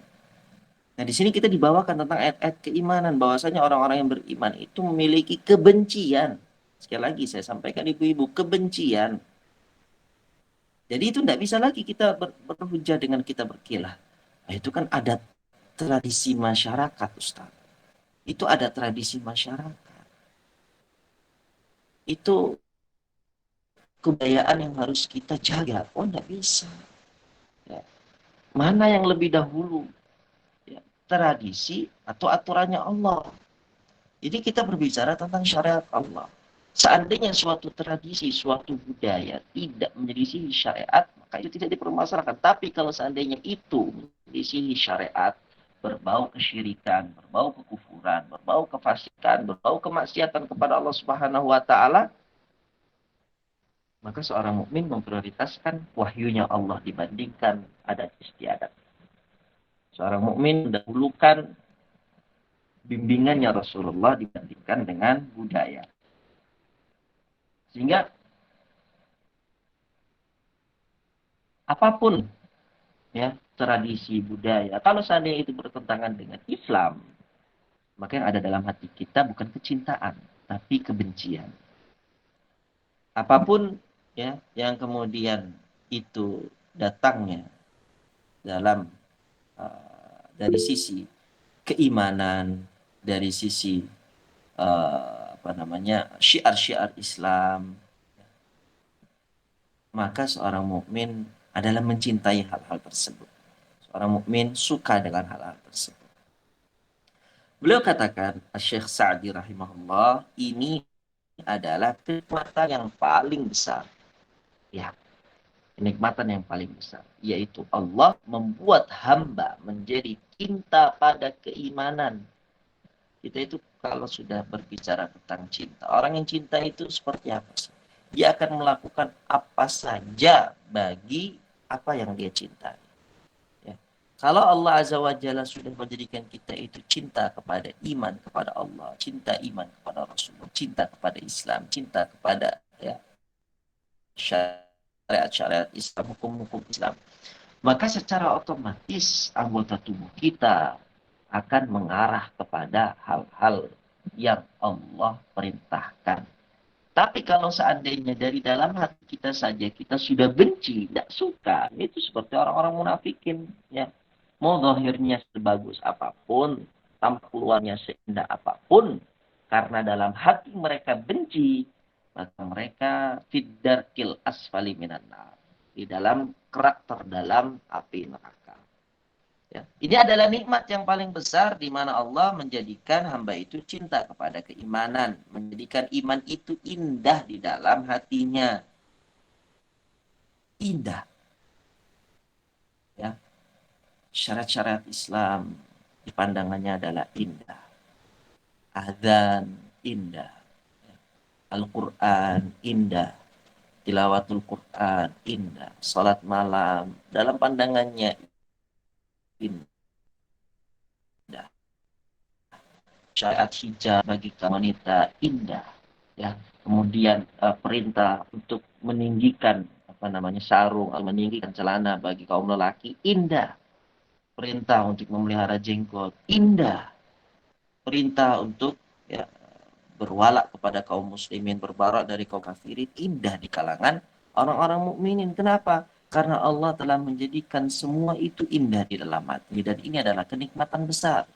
Nah, di sini kita dibawakan tentang ayat-ayat keimanan, bahwasanya orang-orang yang beriman itu memiliki kebencian. Sekali lagi saya sampaikan ibu-ibu, kebencian. Jadi itu tidak bisa lagi kita berhujah dengan kita berkilah. Nah, itu kan ada tradisi masyarakat, Ustaz. Itu ada tradisi masyarakat. Itu kebudayaan yang harus kita jaga. Oh, tidak bisa. Ya. Mana yang lebih dahulu? Ya. Tradisi atau aturannya Allah? Jadi kita berbicara tentang syariat Allah. Seandainya suatu tradisi, suatu budaya tidak menyelisih syariat, maka itu tidak dipermasalahkan. Tapi kalau seandainya itu menyelisih syariat, berbau kesyirikan, berbau kekufuran, berbau kefasikan, berbau kemaksiatan kepada Allah Subhanahu wa taala, maka seorang mukmin memprioritaskan wahyunya Allah dibandingkan adat istiadat. Seorang mukmin mendahulukan bimbingannya Rasulullah dibandingkan dengan budaya. Sehingga apapun ya tradisi budaya, kalau seandainya itu bertentangan dengan Islam, maka yang ada dalam hati kita bukan kecintaan, tapi kebencian. Apapun ya yang kemudian itu datangnya dalam dari sisi keimanan, dari sisi syiar-syiar Islam, maka seorang mukmin adalah mencintai hal-hal tersebut. Seorang mukmin suka dengan hal-hal tersebut. Beliau katakan, Syekh Sa'di rahimahullah, ini adalah kenikmatan yang paling besar. Ya, kenikmatan yang paling besar, yaitu Allah membuat hamba menjadi cinta pada keimanan. Kita itu kalau sudah berbicara tentang cinta, orang yang cinta itu seperti apa sih? Dia akan melakukan apa saja bagi apa yang dia cintai. Ya. Kalau Allah Azza wa Jalla sudah menjadikan kita itu cinta kepada iman kepada Allah, cinta iman kepada Rasulullah, cinta kepada Islam, cinta kepada ya syariat-syariat Islam, hukum-hukum Islam, maka secara otomatis anggota tubuh kita akan mengarah kepada hal-hal yang Allah perintahkan. Tapi kalau seandainya dari dalam hati kita saja kita sudah benci, tidak suka, itu seperti orang-orang munafikin. Ya. Mau zahirnya sebagus apapun, tampak luarnya seindah apapun, karena dalam hati mereka benci, maka mereka fiddarkil asfali minan nar, di dalam kerak terdalam api neraka. Ya. Ini adalah nikmat yang paling besar di mana Allah menjadikan hamba itu cinta kepada keimanan, menjadikan iman itu indah di dalam hatinya. Indah. Ya. Syariat-syariat Islam di pandangannya adalah indah. Adzan indah. Al-Quran indah. Tilawatul Quran indah. Salat malam dalam pandangannya indah. Syariat hijab bagi wanita indah, ya. Kemudian perintah untuk meninggikan sarung atau meninggikan celana bagi kaum lelaki indah. Perintah untuk memelihara jenggot indah. Perintah untuk ya berwala kepada kaum muslimin, berbarak dari kaum kafirin indah di kalangan orang-orang mukminin. Kenapa? Karena Allah telah menjadikan semua itu indah di dalam hati, dan ini adalah kenikmatan besar.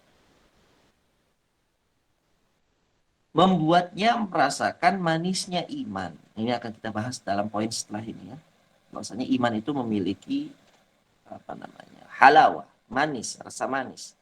Membuatnya merasakan manisnya iman. Ini akan kita bahas dalam poin setelah ini ya. Bahwasanya iman itu memiliki halawah, manis, rasa manis.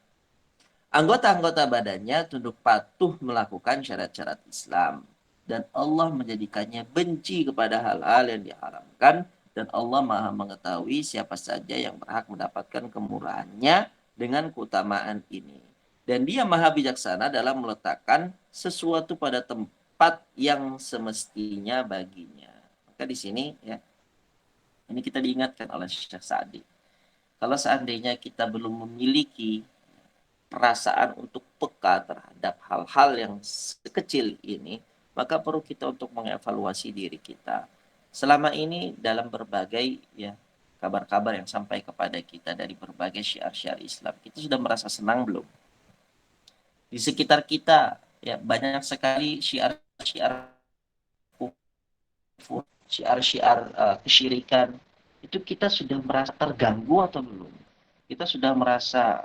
Anggota-anggota badannya tunduk patuh melakukan syarat-syarat Islam. Dan Allah menjadikannya benci kepada hal-hal yang diharamkan. Dan Allah maha mengetahui siapa saja yang berhak mendapatkan kemurahannya dengan keutamaan ini. Dan dia maha bijaksana dalam meletakkan sesuatu pada tempat yang semestinya baginya. Maka di sini ya, ini kita diingatkan oleh Syekh Sa'di. Kalau seandainya kita belum memiliki perasaan untuk peka terhadap hal-hal yang sekecil ini, maka perlu kita untuk mengevaluasi diri kita. Selama ini dalam berbagai ya kabar-kabar yang sampai kepada kita dari berbagai syiar-syiar Islam, kita sudah merasa senang belum? Di sekitar kita ya banyak sekali syiar-syiar kufur, syiar-syiar kesyirikan. Itu kita sudah merasa terganggu atau belum? Kita sudah merasa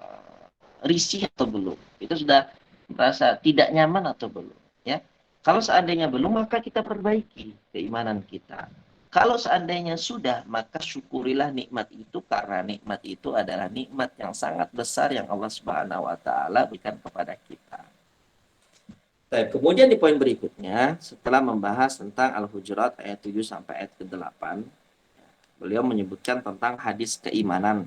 risih atau belum? Kita sudah merasa tidak nyaman atau belum? Ya, kalau seandainya belum, maka kita perbaiki keimanan kita. Kalau seandainya sudah, maka syukurilah nikmat itu karena nikmat itu adalah nikmat yang sangat besar yang Allah Subhanahu wa taala berikan kepada kita. Baik, kemudian di poin berikutnya, setelah membahas tentang Al-Hujurat ayat 7 sampai ayat ke-8, beliau menyebutkan tentang hadis keimanan.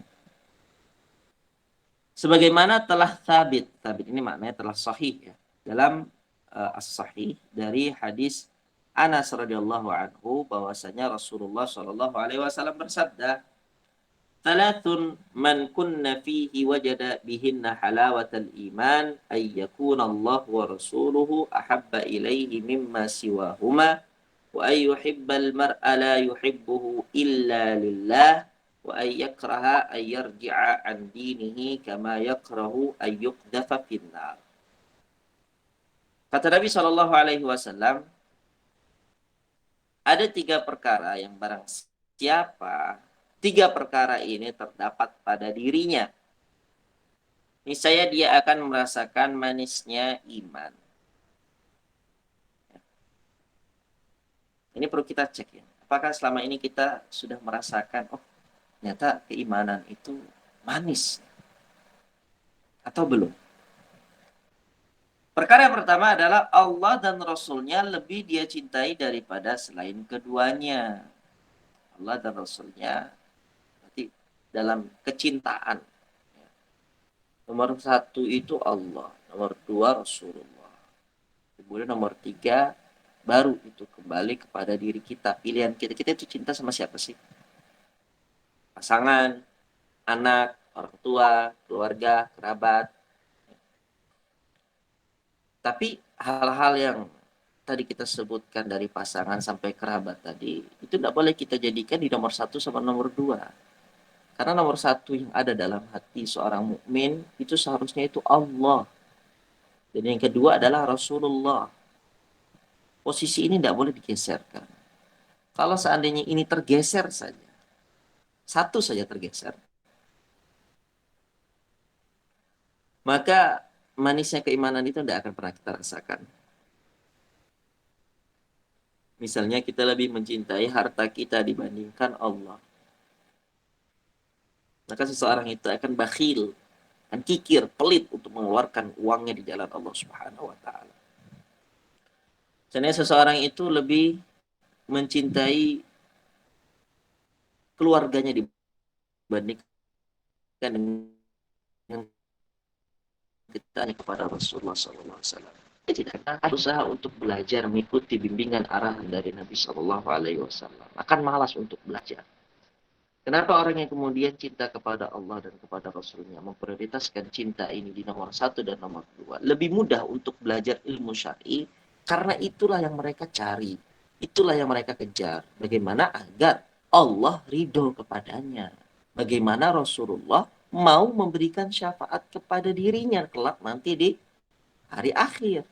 Sebagaimana telah sabit ini maknanya telah sahih ya, dalam as-sahih dari hadis Anas radhiyallahu anhu bahwasanya Rasulullah shallallahu alaihi wasallam bersabda, "Thalathun man kunna fihi wajada bihinna halawatal iman ay yakuna Allah wa rasuluhu ahabba ilaihi mimma siwahuma wa ay yuhibbal mar'a la yuhibbuhu illa lillah wa ay yakraha ay yarji'a an dinihi kama yakrahu ay yuqdhafa finnar." Kata Nabi Shallallahu alaihi wasallam, ada 3 perkara yang barang siapa 3 perkara ini terdapat pada dirinya, niscaya dia akan merasakan manisnya iman. Ini perlu kita cek ya. Apakah selama ini kita sudah merasakan, oh ternyata keimanan itu manis atau belum? Perkara yang pertama adalah Allah dan Rasulnya lebih dia cintai daripada selain keduanya. Allah dan Rasulnya berarti dalam kecintaan. Nomor 1 itu Allah, nomor 2 Rasulullah. Kemudian nomor 3 baru itu kembali kepada diri kita. Pilihan kita, kita itu cinta sama siapa sih? Pasangan, anak, orang tua, keluarga, kerabat. Tapi hal-hal yang tadi kita sebutkan dari pasangan sampai kerabat tadi, itu tidak boleh kita jadikan di nomor 1 sama nomor 2. Karena nomor 1 yang ada dalam hati seorang mukmin itu seharusnya itu Allah. Dan yang kedua adalah Rasulullah. Posisi ini tidak boleh digeserkan. Kalau seandainya ini tergeser saja, satu saja tergeser, maka manisnya keimanan itu tidak akan pernah kita rasakan. Misalnya kita lebih mencintai harta kita dibandingkan Allah, maka seseorang itu akan bakhil, akan kikir, pelit untuk mengeluarkan uangnya di jalan Allah Subhanahu wa taala. Misalnya seseorang itu lebih mencintai keluarganya dibandingkan dengan kita kepada Rasulullah SAW. Dia tidak akan berusaha untuk belajar mengikuti bimbingan arahan dari Nabi SAW. Akan malas untuk belajar. Kenapa orang yang kemudian cinta kepada Allah dan kepada Rasulnya memprioritaskan cinta ini di nomor 1 dan nomor 2? Lebih mudah untuk belajar ilmu syar'i karena itulah yang mereka cari. Itulah yang mereka kejar. Bagaimana agar Allah ridho kepadanya. Bagaimana Rasulullah mau memberikan syafaat kepada dirinya kelak nanti di hari akhir.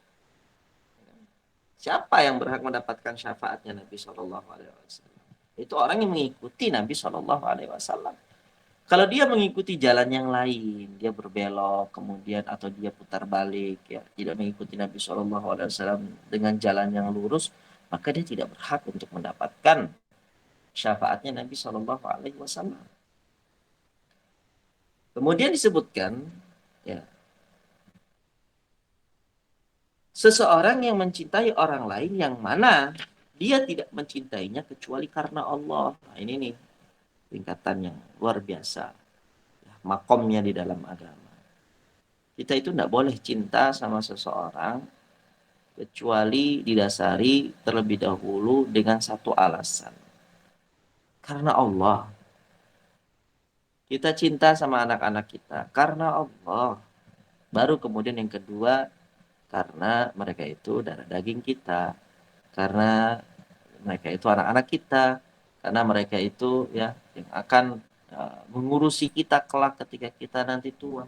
Siapa yang berhak mendapatkan syafaatnya Nabi Shallallahu Alaihi Wasallam? Itu orang yang mengikuti Nabi Shallallahu Alaihi Wasallam. Kalau dia mengikuti jalan yang lain, dia berbelok, kemudian atau dia putar balik, ya tidak mengikuti Nabi Shallallahu Alaihi Wasallam dengan jalan yang lurus, maka dia tidak berhak untuk mendapatkan syafaatnya Nabi Shallallahu Alaihi Wasallam. Kemudian disebutkan, ya, seseorang yang mencintai orang lain yang mana dia tidak mencintainya kecuali karena Allah. Nah, ini nih tingkatan yang luar biasa, ya, makomnya di dalam agama. Kita itu tidak boleh cinta sama seseorang kecuali didasari terlebih dahulu dengan satu alasan. Karena Allah. Kita cinta sama anak-anak kita karena Allah. Baru kemudian yang kedua, karena mereka itu darah daging kita. Karena mereka itu anak-anak kita. Karena mereka itu ya yang akan mengurusi kita kelak ketika kita nanti tua.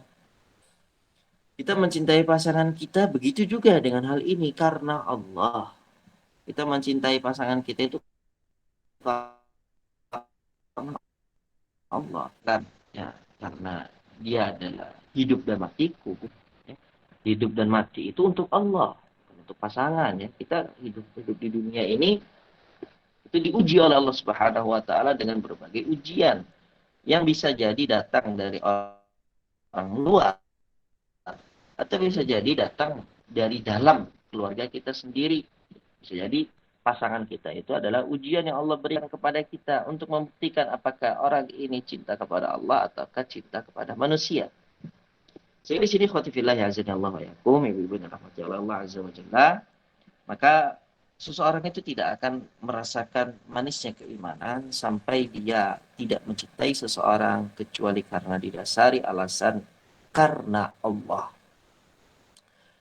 Kita mencintai pasangan kita begitu juga dengan hal ini karena Allah. Kita mencintai pasangan kita itu karena Allah kan, ya, karena dia adalah hidup dan matiku, ya. Hidup dan mati itu untuk Allah, untuk pasangan, ya. Kita hidup hidup di dunia ini itu diuji oleh Allah Subhanahu wa taala dengan berbagai ujian yang bisa jadi datang dari orang luar atau bisa jadi datang dari dalam keluarga kita sendiri. Bisa jadi pasangan kita itu adalah ujian yang Allah berikan kepada kita untuk membuktikan apakah orang ini cinta kepada Allah ataukah cinta kepada manusia. Sehingga di sini khotifillah ya azanillah wa yakum, ibu-ibu dan rahmati Allah azza wa jalla, maka seseorang itu tidak akan merasakan manisnya keimanan sampai dia tidak mencintai seseorang kecuali karena didasari alasan karena Allah.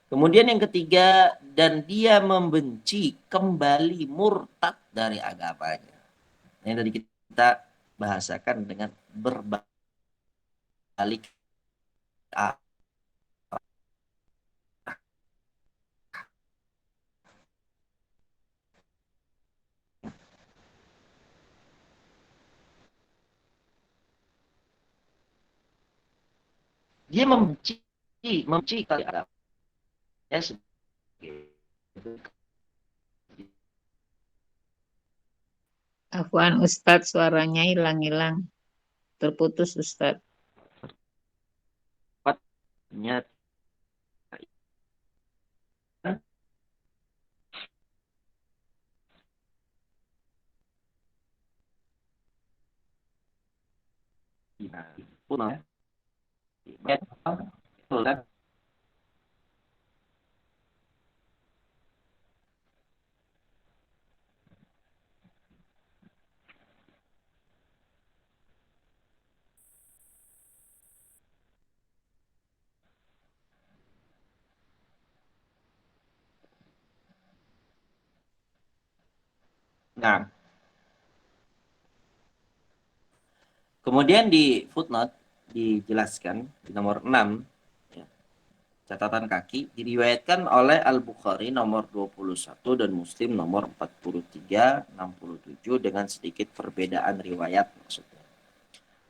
Kemudian yang ketiga, dan dia membenci kembali murtad dari agamanya. Ini tadi kita bahasakan dengan berbalik arah. Dia membenci kali agamanya sebagai Afwan Ustadz, suaranya hilang-hilang. Terputus Ustadz. tempatnya. Nah, kemudian di footnote dijelaskan di nomor 6, ya, catatan kaki, diriwayatkan oleh Al-Bukhari nomor 21 dan Muslim nomor 43, 67 dengan sedikit perbedaan riwayat maksudnya.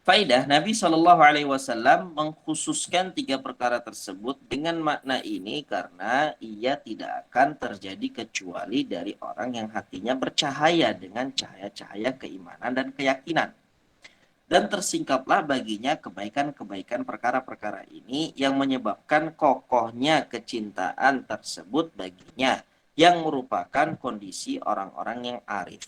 Faidah, Nabi Shallallahu Alaihi Wasallam mengkhususkan 3 perkara tersebut dengan makna ini karena ia tidak akan terjadi kecuali dari orang yang hatinya bercahaya dengan cahaya-cahaya keimanan dan keyakinan. Dan tersingkaplah baginya kebaikan-kebaikan perkara-perkara ini yang menyebabkan kokohnya kecintaan tersebut baginya, yang merupakan kondisi orang-orang yang arif.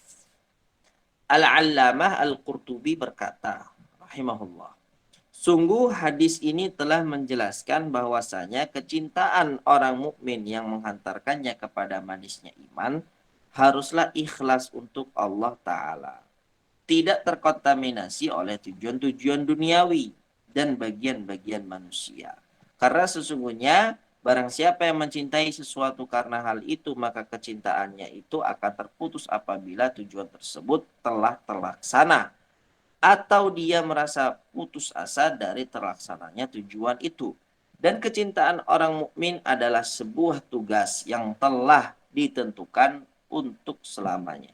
Al-Allamah Al-Qurtubi berkata, rahimahullah, sungguh hadis ini telah menjelaskan bahwasanya kecintaan orang mukmin yang menghantarkannya kepada manisnya iman haruslah ikhlas untuk Allah Ta'ala, tidak terkontaminasi oleh tujuan-tujuan duniawi dan bagian-bagian manusia. Karena sesungguhnya barang siapa yang mencintai sesuatu karena hal itu, maka kecintaannya itu akan terputus apabila tujuan tersebut telah terlaksana atau dia merasa putus asa dari terlaksananya tujuan itu. Dan kecintaan orang mukmin adalah sebuah tugas yang telah ditentukan untuk selamanya,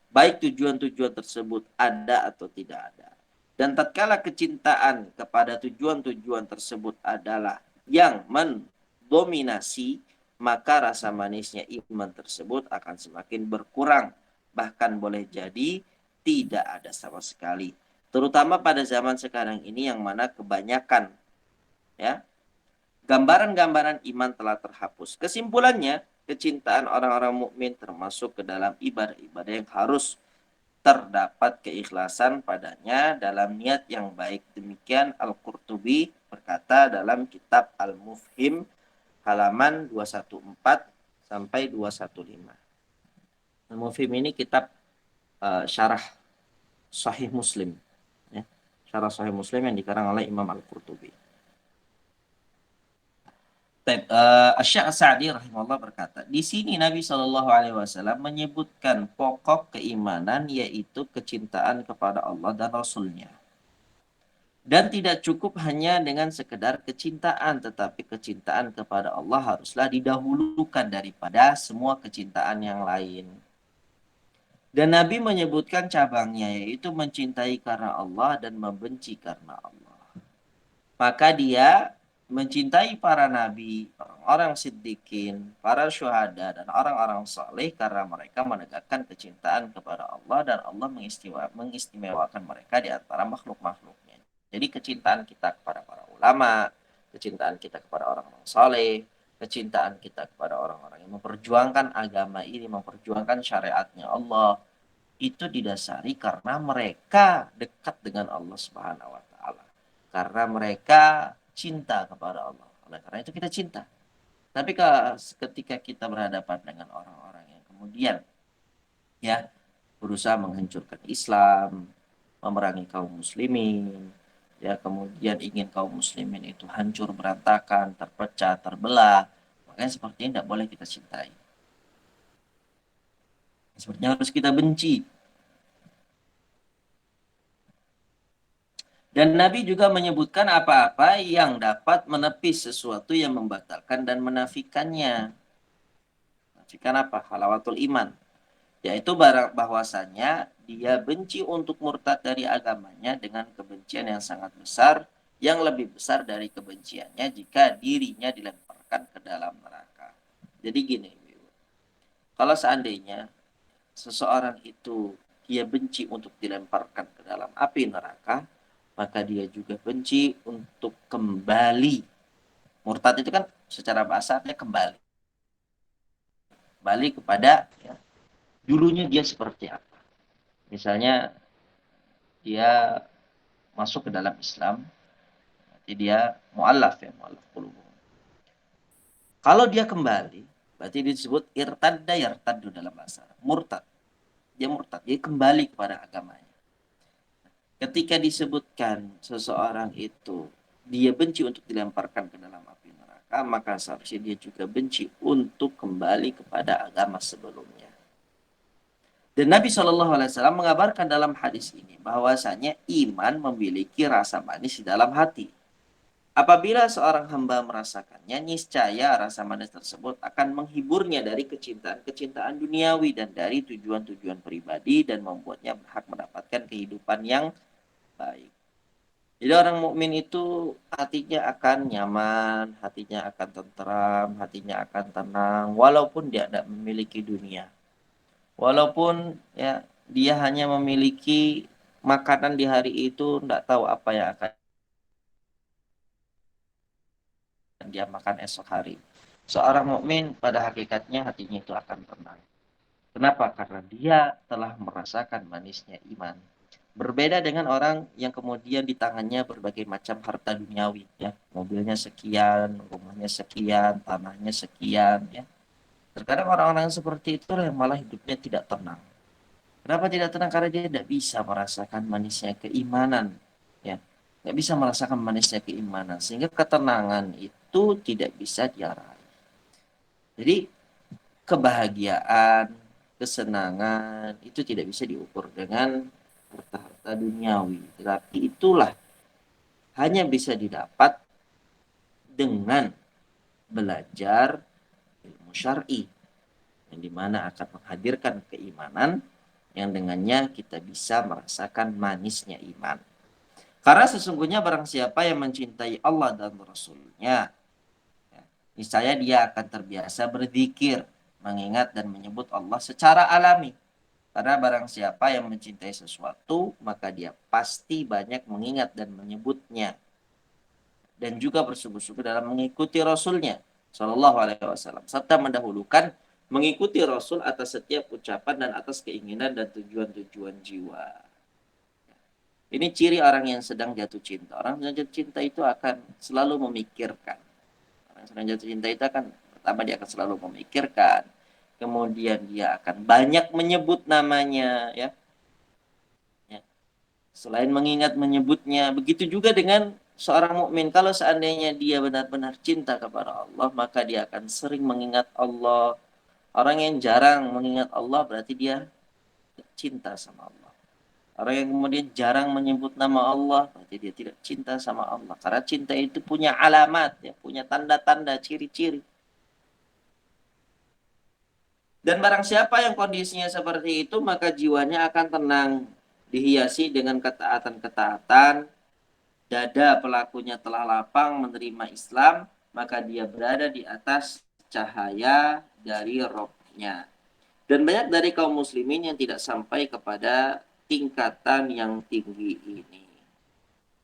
baik tujuan-tujuan tersebut ada atau tidak ada. Dan tatkala kecintaan kepada tujuan-tujuan tersebut adalah yang mendominasi, maka rasa manisnya iman tersebut akan semakin berkurang. Bahkan boleh jadi tidak ada sama sekali. terutama pada zaman sekarang ini yang mana kebanyakan ya gambaran-gambaran iman telah terhapus. Kesimpulannya, kecintaan orang-orang mukmin termasuk ke dalam ibadah-ibadah yang harus terdapat keikhlasan padanya dalam niat yang baik. Demikian Al-Qurtubi berkata dalam kitab Al-Mufhim halaman 214 sampai 215. Al-Mufhim ini kitab syarah Sahih Muslim, ya. Syarah Sahih Muslim yang dikarang oleh Imam Al-Qurtubi. Asy-Syaikh As-Sa'di rahimahullah berkata, di sini Nabi Shallallahu alaihi wasallam menyebutkan pokok keimanan yaitu kecintaan kepada Allah dan Rasul-Nya. Dan tidak cukup hanya dengan sekedar kecintaan, tetapi kecintaan kepada Allah haruslah didahulukan daripada semua kecintaan yang lain. Dan Nabi menyebutkan cabangnya yaitu mencintai karena Allah dan membenci karena Allah. Maka dia mencintai para nabi, orang-orang siddiqin, para syuhada, dan orang-orang saleh karena mereka menegakkan kecintaan kepada Allah dan Allah mengistimewakan mereka di antara makhluk-makhluknya. Jadi kecintaan kita kepada para ulama, kecintaan kita kepada orang-orang saleh, kecintaan kita kepada orang-orang yang memperjuangkan agama ini, memperjuangkan syariatnya Allah, itu didasari karena mereka dekat dengan Allah Subhanahu wa taala. Karena mereka cinta kepada Allah. Oleh karena itu kita cinta. Tapi ketika kita berhadapan dengan orang-orang yang kemudian ya berusaha menghancurkan Islam, memerangi kaum muslimin, ya kemudian ingin kaum muslimin itu hancur berantakan, terpecah, terbelah, makanya sepertinya tidak boleh kita cintai. Sepertinya harus kita benci. Dan Nabi juga menyebutkan apa-apa yang dapat menepis sesuatu yang membatalkan dan menafikannya. Menafikan apa? Halawatul iman. Yaitu bahwasanya dia benci untuk murtad dari agamanya dengan kebencian yang sangat besar, yang lebih besar dari kebenciannya jika dirinya dilemparkan ke dalam neraka. Jadi gini, kalau seandainya seseorang itu dia benci untuk dilemparkan ke dalam api neraka, maka dia juga benci untuk kembali. Murtad itu kan secara bahasa artinya kembali. Kembali kepada ya, dulunya dia seperti apa. Misalnya dia masuk ke dalam Islam, berarti dia mu'allaf ya, mu'allaf qulubuhum. Kalau dia kembali, berarti disebut irtadda yartaddu dalam bahasa Arab. Murtad. Dia murtad, dia kembali kepada agamanya. Ketika disebutkan seseorang itu dia benci untuk dilemparkan ke dalam api neraka, maka seharusnya dia juga benci untuk kembali kepada agama sebelumnya. Dan Nabi Shallallahu Alaihi Wasallam mengabarkan dalam hadis ini bahwasanya iman memiliki rasa manis di dalam hati. Apabila seorang hamba merasakannya, niscaya rasa manis tersebut akan menghiburnya dari kecintaan-kecintaan duniawi dan dari tujuan-tujuan pribadi dan membuatnya berhak mendapatkan kehidupan yang baik. Jadi orang mukmin itu hatinya akan nyaman, hatinya akan tentram, hatinya akan tenang, walaupun dia tidak memiliki dunia. Walaupun ya dia hanya memiliki makanan di hari itu, tidak tahu apa yang akan dia makan esok hari. Seorang mukmin pada hakikatnya hatinya itu akan tenang. Kenapa? Karena dia telah merasakan manisnya iman. Berbeda dengan orang yang kemudian di tangannya berbagai macam harta duniawi, ya, mobilnya sekian, rumahnya sekian, tanahnya sekian, ya. Terkadang orang-orang seperti itu yang malah hidupnya tidak tenang. Kenapa tidak tenang? Karena dia tidak bisa merasakan manisnya keimanan, ya, nggak bisa merasakan manisnya keimanan, sehingga ketenangan itu tidak bisa diraih. Jadi kebahagiaan, kesenangan itu tidak bisa diukur dengan harta-harta duniawi, tetapi itulah hanya bisa didapat dengan belajar ilmu syar'i yang dimana akan menghadirkan keimanan yang dengannya kita bisa merasakan manisnya iman. Karena sesungguhnya barang siapa yang mencintai Allah dan Rasul-Nya, ya, niscaya dia akan terbiasa berzikir, mengingat dan menyebut Allah secara alami. Karena barang siapa yang mencintai sesuatu, maka dia pasti banyak mengingat dan menyebutnya. Dan juga bersungguh-sungguh dalam mengikuti Rasulnya, Shallallahu Alaihi Wasallam. Serta mendahulukan mengikuti Rasul atas setiap ucapan dan atas keinginan dan tujuan-tujuan jiwa. Ini ciri orang yang sedang jatuh cinta. Orang yang jatuh cinta itu akan selalu memikirkan. Orang yang sedang jatuh cinta itu akan, pertama dia akan selalu memikirkan. Kemudian dia akan banyak menyebut namanya, ya. Selain mengingat menyebutnya, begitu juga dengan seorang mukmin. Kalau seandainya dia benar-benar cinta kepada Allah, maka dia akan sering mengingat Allah. Orang yang jarang mengingat Allah berarti dia cinta sama Allah. Orang yang kemudian jarang menyebut nama Allah berarti dia tidak cinta sama Allah. Karena cinta itu punya alamat, ya, punya tanda-tanda, ciri-ciri. Dan barang siapa yang kondisinya seperti itu, maka jiwanya akan tenang, dihiasi dengan ketaatan-ketaatan. Dada pelakunya telah lapang menerima Islam, maka dia berada di atas cahaya dari Rohnya. Dan banyak dari kaum muslimin yang tidak sampai kepada tingkatan yang tinggi ini.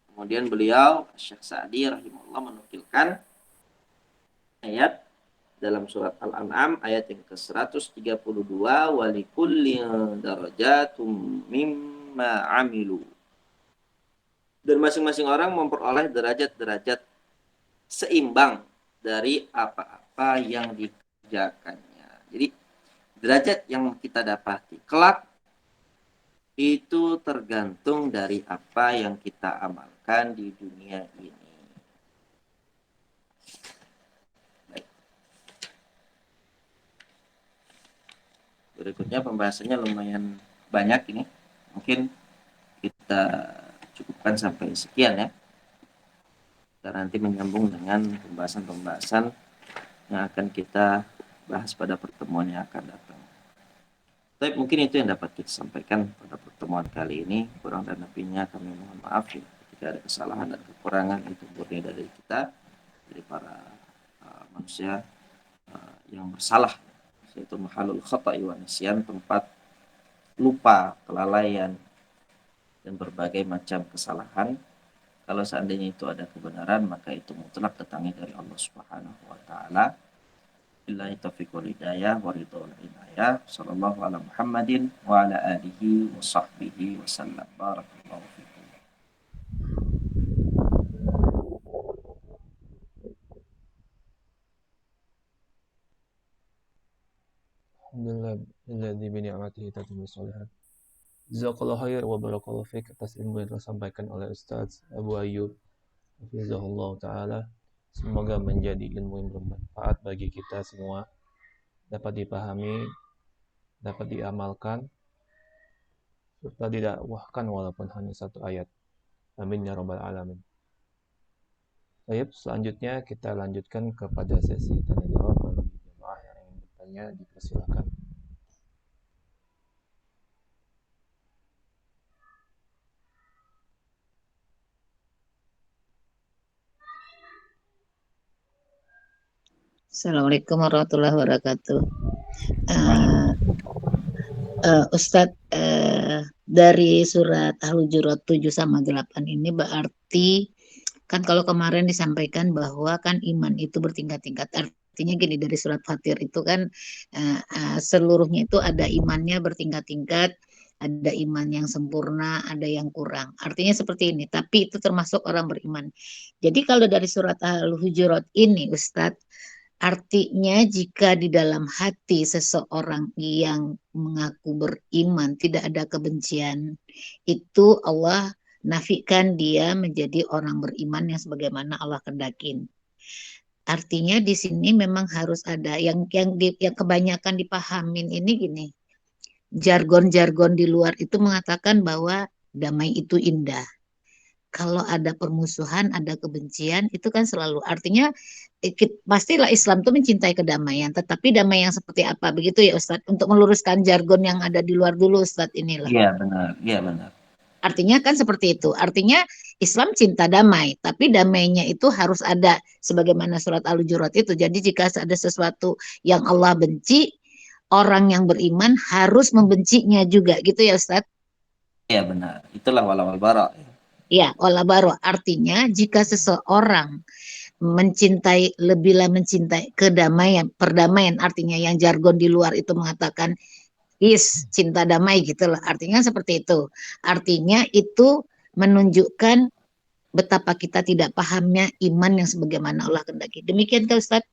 Kemudian beliau, Syekh Sa'di rahimahullah, menukilkan ayat dalam surat Al-An'am ayat yang ke-132, walikullin darajatum mimma amilu. Dan masing-masing orang memperoleh derajat-derajat seimbang dari apa-apa yang dikerjakannya. Jadi derajat yang kita dapati kelak itu tergantung dari apa yang kita amalkan di dunia ini. Baik. Berikutnya pembahasannya lumayan banyak ini. Mungkin kita cukupkan sampai sekian ya. Kita nanti menyambung dengan pembahasan-pembahasan yang akan kita bahas pada pertemuan yang akan datang. Tapi mungkin itu yang dapat kita sampaikan pada pertemuan kali ini. Kurang dan lebihnya kami mohon maaf ya. Jika ada kesalahan dan kekurangan itu murni dari kita, dari para manusia yang bersalah. Yaitu mahalul khata'i wa nisyan, tempat lupa, kelalaian, dan berbagai macam kesalahan. Kalau seandainya itu ada kebenaran, maka itu mutlak datangnya dari Allah Subhanahu wa taala. Billahi taufiq wal hidayah wa ridha wal inayah. Sallallahu ala Muhammadin wa ala alihi wa sahbihi wa sallam. Barakallahu fikum. Alhamdulillah alladzi bi ni'matihi tatimmu shalihat. Jazakallahu khair wa barakallahu fiik atas ilmu yang telah disampaikan oleh Ustaz Abu Ayyub hafizahullah taala. Semoga menjadi ilmu yang bermanfaat bagi kita semua, dapat dipahami, dapat diamalkan, serta didakwahkan walaupun hanya satu ayat. Amin ya rabbal alamin. Baik, selanjutnya kita lanjutkan kepada sesi tanya jawab bagi jemaah yang ingin bertanya, dipersilakan. Assalamualaikum warahmatullahi wabarakatuh. Ustadz, dari surat Al-Hujurat 7 sama 8 ini berarti kan kalau kemarin disampaikan bahwa kan iman itu bertingkat-tingkat. Artinya gini, dari surat Fatir itu kan seluruhnya itu ada imannya bertingkat-tingkat, ada iman yang sempurna, ada yang kurang. Artinya seperti ini, tapi itu termasuk orang beriman. Jadi kalau dari surat Al-Hujurat ini Ustadz, artinya jika di dalam hati seseorang yang mengaku beriman tidak ada kebencian, itu Allah nafikan dia menjadi orang beriman yang sebagaimana Allah kendakin. Artinya di sini memang harus ada yang kebanyakan dipahamin ini gini. Jargon-jargon di luar itu mengatakan bahwa damai itu indah. Kalau ada permusuhan, ada kebencian, itu kan selalu artinya pastilah Islam itu mencintai kedamaian, tetapi damai yang seperti apa begitu ya Ustadz? Untuk meluruskan jargon yang ada di luar dulu Ustadz inilah. Iya benar, iya benar. Artinya kan seperti itu. Artinya Islam cinta damai, tapi damainya itu harus ada sebagaimana surat Al-Hujurat itu. Jadi jika ada sesuatu yang Allah benci, orang yang beriman harus membencinya juga gitu ya Ustadz? Ya benar. Itulah wala wal bara. Ya, wala baro artinya jika seseorang lebihlah mencintai kedamaian, perdamaian artinya yang jargon di luar itu mengatakan cinta damai gitu loh. Artinya seperti itu. Artinya itu menunjukkan betapa kita tidak pahamnya iman yang sebagaimana Allah kehendaki. Demikian kan Ustaz?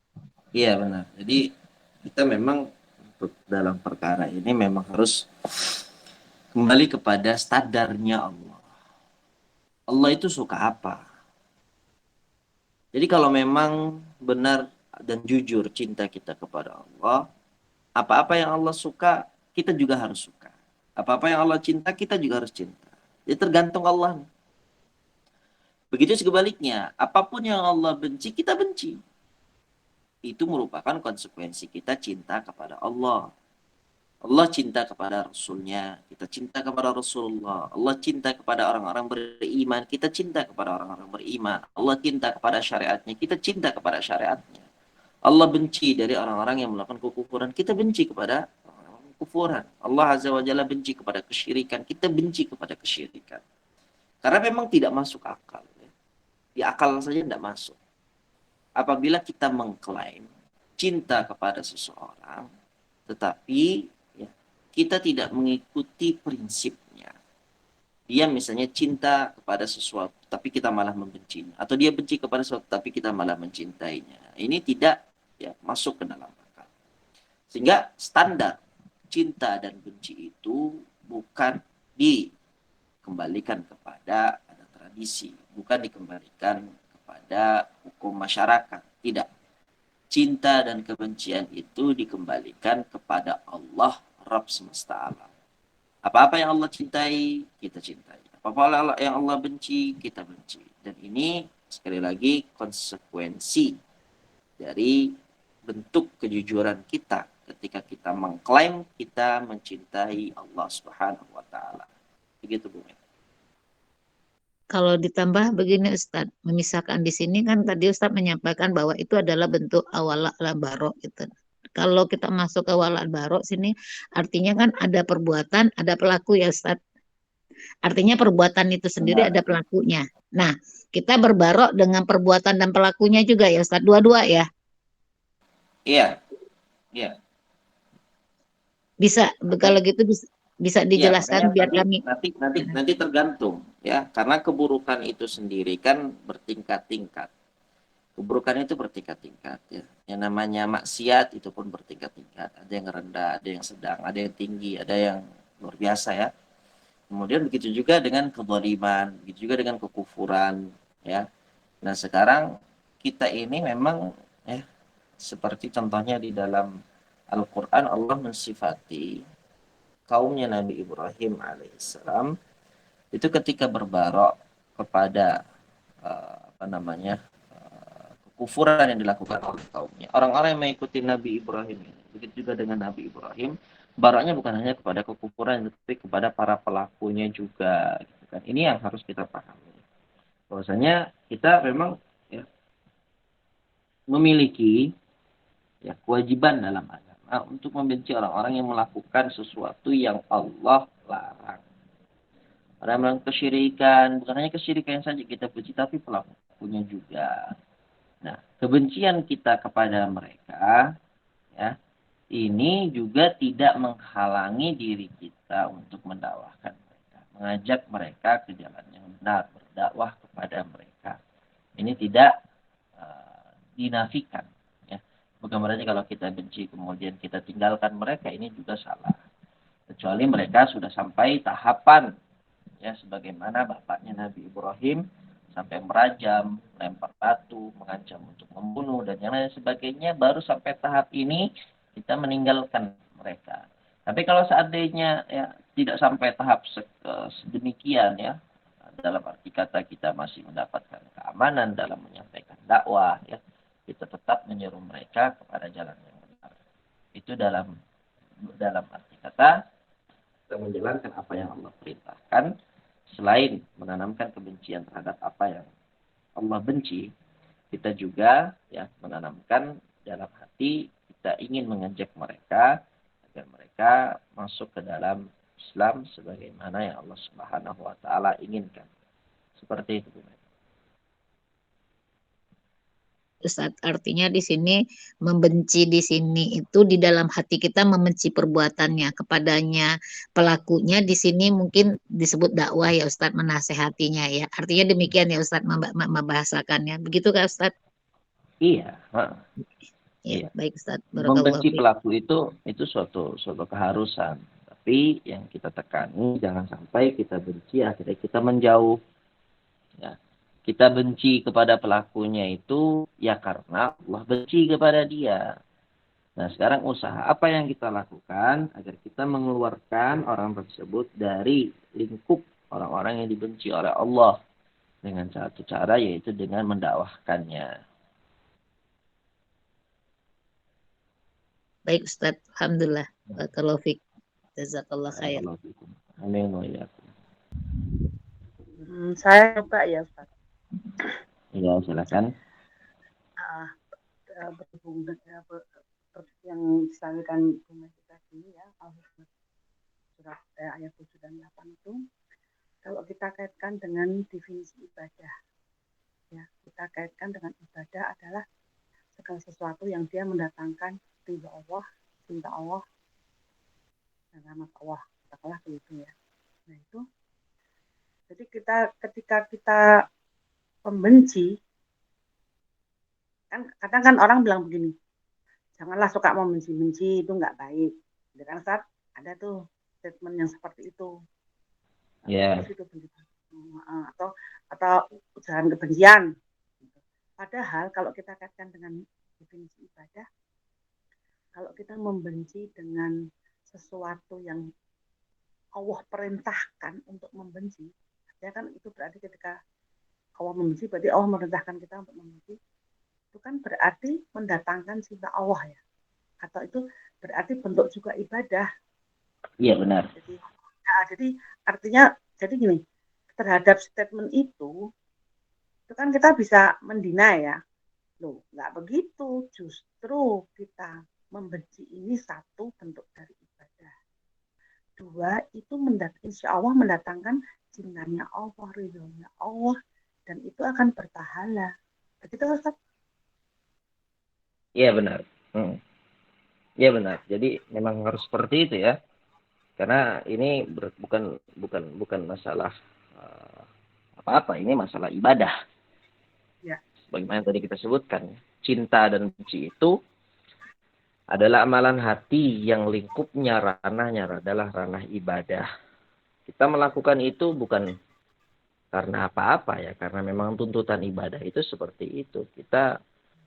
Iya benar. Jadi kita memang untuk dalam perkara ini memang harus kembali kepada standarnya Allah. Allah itu suka apa? Jadi kalau memang benar dan jujur cinta kita kepada Allah, apa-apa yang Allah suka, kita juga harus suka. Apa-apa yang Allah cinta, kita juga harus cinta. Jadi tergantung Allah. Begitu sebaliknya, apapun yang Allah benci, kita benci. Itu merupakan konsekuensi kita cinta kepada Allah. Allah cinta kepada Rasulnya, kita cinta kepada Rasulullah. Allah cinta kepada orang-orang beriman, kita cinta kepada orang-orang beriman. Allah cinta kepada syariatnya, kita cinta kepada syariatnya. Allah benci dari orang-orang yang melakukan kekufuran, kita benci kepada orang-orang kekufuran. Allah Azza wa Jalla benci kepada kesyirikan, kita benci kepada kesyirikan. Karena memang tidak masuk akal. Di akal saja tidak masuk. Apabila kita mengklaim cinta kepada seseorang, tetapi kita tidak mengikuti prinsipnya. Dia misalnya cinta kepada sesuatu, tapi kita malah membencinya. Atau dia benci kepada sesuatu, tapi kita malah mencintainya. Ini tidak masuk ke dalam akal. Sehingga standar cinta dan benci itu bukan dikembalikan kepada ada tradisi. Bukan dikembalikan kepada hukum masyarakat. Tidak. Cinta dan kebencian itu dikembalikan kepada Allah Rabb semesta alam. Apa-apa yang Allah cintai, kita cintai. Apa-apa yang Allah benci, kita benci. Dan ini sekali lagi konsekuensi dari bentuk kejujuran kita ketika kita mengklaim kita mencintai Allah Subhanahu wa taala. Begitu Bu. Kalau ditambah begini Ustadz, memisahkan di sini kan tadi Ustadz menyampaikan bahwa itu adalah bentuk awal baro gitu. Kalau kita masuk ke wala baro sini, artinya kan ada perbuatan, ada pelaku ya Ustadz. Artinya perbuatan itu sendiri ada pelakunya. Nah, kita berbarok dengan perbuatan dan pelakunya juga ya Ustadz, dua-dua ya. Iya, iya. Bisa, kalau gitu bisa dijelaskan biar kami kami. nanti tergantung ya, karena keburukan itu sendiri kan bertingkat-tingkat. Keburukan itu bertingkat-tingkat ya. Yang namanya maksiat itu pun bertingkat-tingkat. Ada yang rendah, ada yang sedang, ada yang tinggi, ada yang luar biasa ya. Kemudian begitu juga dengan kezaliman, begitu juga dengan kekufuran ya. Nah, sekarang kita ini memang ya seperti contohnya di dalam Al-Qur'an Allah mensifati kaumnya Nabi Ibrahim alaihissalam itu ketika berbarok kepada kekufuran yang dilakukan oleh kaumnya. Orang-orang yang mengikuti Nabi Ibrahim ini, begitu juga dengan Nabi Ibrahim, baroknya bukan hanya kepada kekufuran, tetapi kepada para pelakunya juga. Gitu kan. Ini yang harus kita pahami. Bahwasanya kita memang memiliki kewajiban dalam agama untuk membenci orang-orang yang melakukan sesuatu yang Allah larang. Orang yang melakukan kesyirikan, bukan hanya kesyirikan saja kita benci, tapi pelakunya juga. Nah, kebencian kita kepada mereka, ya, ini juga tidak menghalangi diri kita untuk mendakwahkan mereka, mengajak mereka ke jalan yang benar, berdakwah kepada mereka. Ini tidak dinafikan. Ya. Bukan berarti kalau kita benci kemudian kita tinggalkan mereka, ini juga salah. Kecuali mereka sudah sampai tahapan, ya, sebagaimana bapaknya Nabi Ibrahim, sampai merajam, lempar batu, mengancam untuk membunuh, dan yang lain sebagainya, baru sampai tahap ini kita meninggalkan mereka. Tapi kalau seandainya tidak sampai tahap sedemikian ya, dalam arti kata kita masih mendapatkan keamanan dalam menyampaikan dakwah, ya, kita tetap menyeru mereka kepada jalan yang benar. Itu dalam arti kata kita menjalankan apa yang Allah perintahkan. Selain menanamkan kebencian terhadap apa yang Allah benci, kita juga menanamkan dalam hati kita ingin mengajak mereka dan mereka masuk ke dalam Islam sebagaimana yang Allah Subhanahu wa taala inginkan. Seperti itu. Ustaz, artinya di sini membenci di sini itu di dalam hati kita membenci perbuatannya kepadanya, pelakunya di sini mungkin disebut dakwah ya Ustaz, menasehatinya ya. Artinya demikian ya Ustaz membahasakannya. Begitu kah Ustaz? Iya, Ya, iya. baik Ustaz. Barakallahu Membenci fiik. pelaku itu suatu keharusan. Tapi yang kita tekani jangan sampai kita benci akhirnya kita menjauh. Ya. Kita benci kepada pelakunya itu ya karena Allah benci kepada dia. Nah, sekarang usaha apa yang kita lakukan agar kita mengeluarkan orang tersebut dari lingkup orang-orang yang dibenci oleh Allah dengan satu cara yaitu dengan mendakwahkannya. Baik Ustaz. Alhamdulillah. Barakallahu fiik. Jazakallah khair. Barakallahu fikum. Amin wa iyyakum. Saya coba ya Ustaz. Ya, silakan. Berhubung dengan yang disampaikan Bu Megi tadi ya, surat ayat 7 dan 8 itu, kalau kita kaitkan dengan definisi ibadah, ya kita kaitkan dengan ibadah adalah segala sesuatu yang dia mendatangkan ridho Allah, cinta Allah, dan rahmat Allah, katakanlah begitu ya. Nah itu, jadi ketika kita membenci, kan kadang kan orang bilang begini, janganlah suka membenci-benci, itu nggak baik. Jadi kan saat ada tuh statement yang seperti itu. Ya. Itu atau ujaran kebencian. Padahal kalau kita kaitkan dengan definisi ibadah, kalau kita membenci dengan sesuatu yang Allah perintahkan untuk membenci, ya kan itu berarti ketika Allah membenci, berarti Allah merintahkan kita untuk membenci. Itu kan berarti mendatangkan cinta Allah ya, atau itu berarti bentuk juga ibadah. Iya benar. Jadi artinya jadi gini, terhadap statement itu kan kita bisa mendina ya, loh nggak begitu, justru kita membenci ini satu bentuk dari ibadah. Dua itu insya Allah mendatangkan cintanya Allah, ridhonya Allah, dan itu akan berpahala. Begitu Ustaz? Iya benar. Iya benar. Jadi memang harus seperti itu ya. Karena ini bukan masalah apa-apa. Ini masalah ibadah. Ya. Bagaimana tadi kita sebutkan, cinta dan benci itu adalah amalan hati yang lingkupnya ranahnya adalah ranah ibadah. Kita melakukan itu bukan karena apa-apa ya, karena memang tuntutan ibadah itu seperti itu. Kita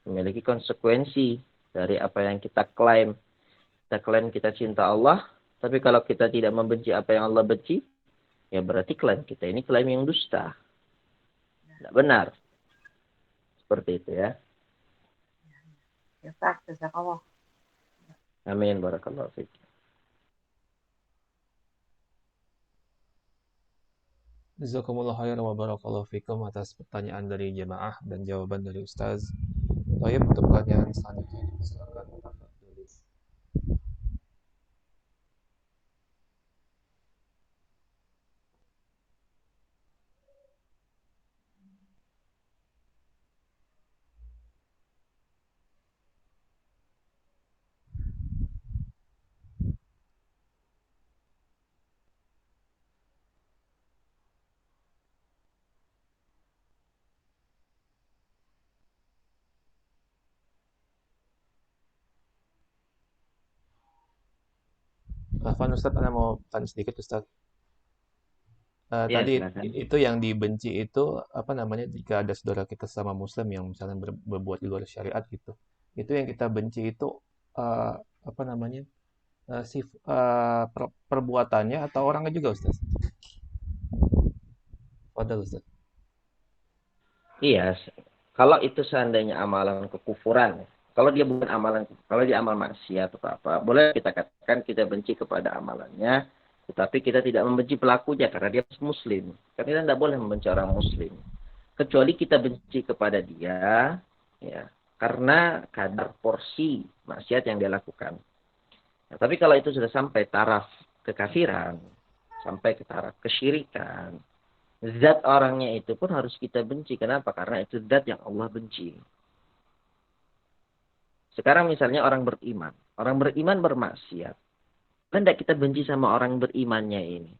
memiliki konsekuensi dari apa yang kita klaim. Kita klaim kita cinta Allah, tapi kalau kita tidak membenci apa yang Allah benci, ya berarti klaim kita ini klaim yang dusta. Tidak benar. Seperti itu ya. Ya Ustaz, jazakallah. Amin, barakallahu fiik. Jazakumullah khairan wa barakallahu fikum atas pertanyaan dari jemaah dan jawaban dari Ustaz. Baik, untuk pertanyaan selanjutnya silakan tafadhol. Afwan Ustaz, Anda mau tanya sedikit Ustaz? Ya, Tadi silakan. itu yang dibenci itu apa namanya, jika ada saudara kita sama muslim yang misalnya berbuat di luar syariat gitu, itu yang kita benci itu apa namanya, perbuatannya atau orangnya juga Ustaz? Padahal Ustaz. Iya, kalau itu seandainya amalan kekufuran, kalau dia bukan amalan, kalau dia amal maksiat atau apa, boleh kita katakan kita benci kepada amalannya, tetapi kita tidak membenci pelakunya karena dia muslim. Karena kita tidak boleh membenci orang muslim. Kecuali kita benci kepada dia, ya, karena kadar porsi maksiat yang dia lakukan. Nah, tapi kalau itu sudah sampai taraf kekafiran, sampai ke taraf kesyirikan, zat orangnya itu pun harus kita benci. Kenapa? Karena itu zat yang Allah benci. Sekarang misalnya orang beriman. Orang beriman bermaksiat. Kan tidak kita benci sama orang berimannya ini.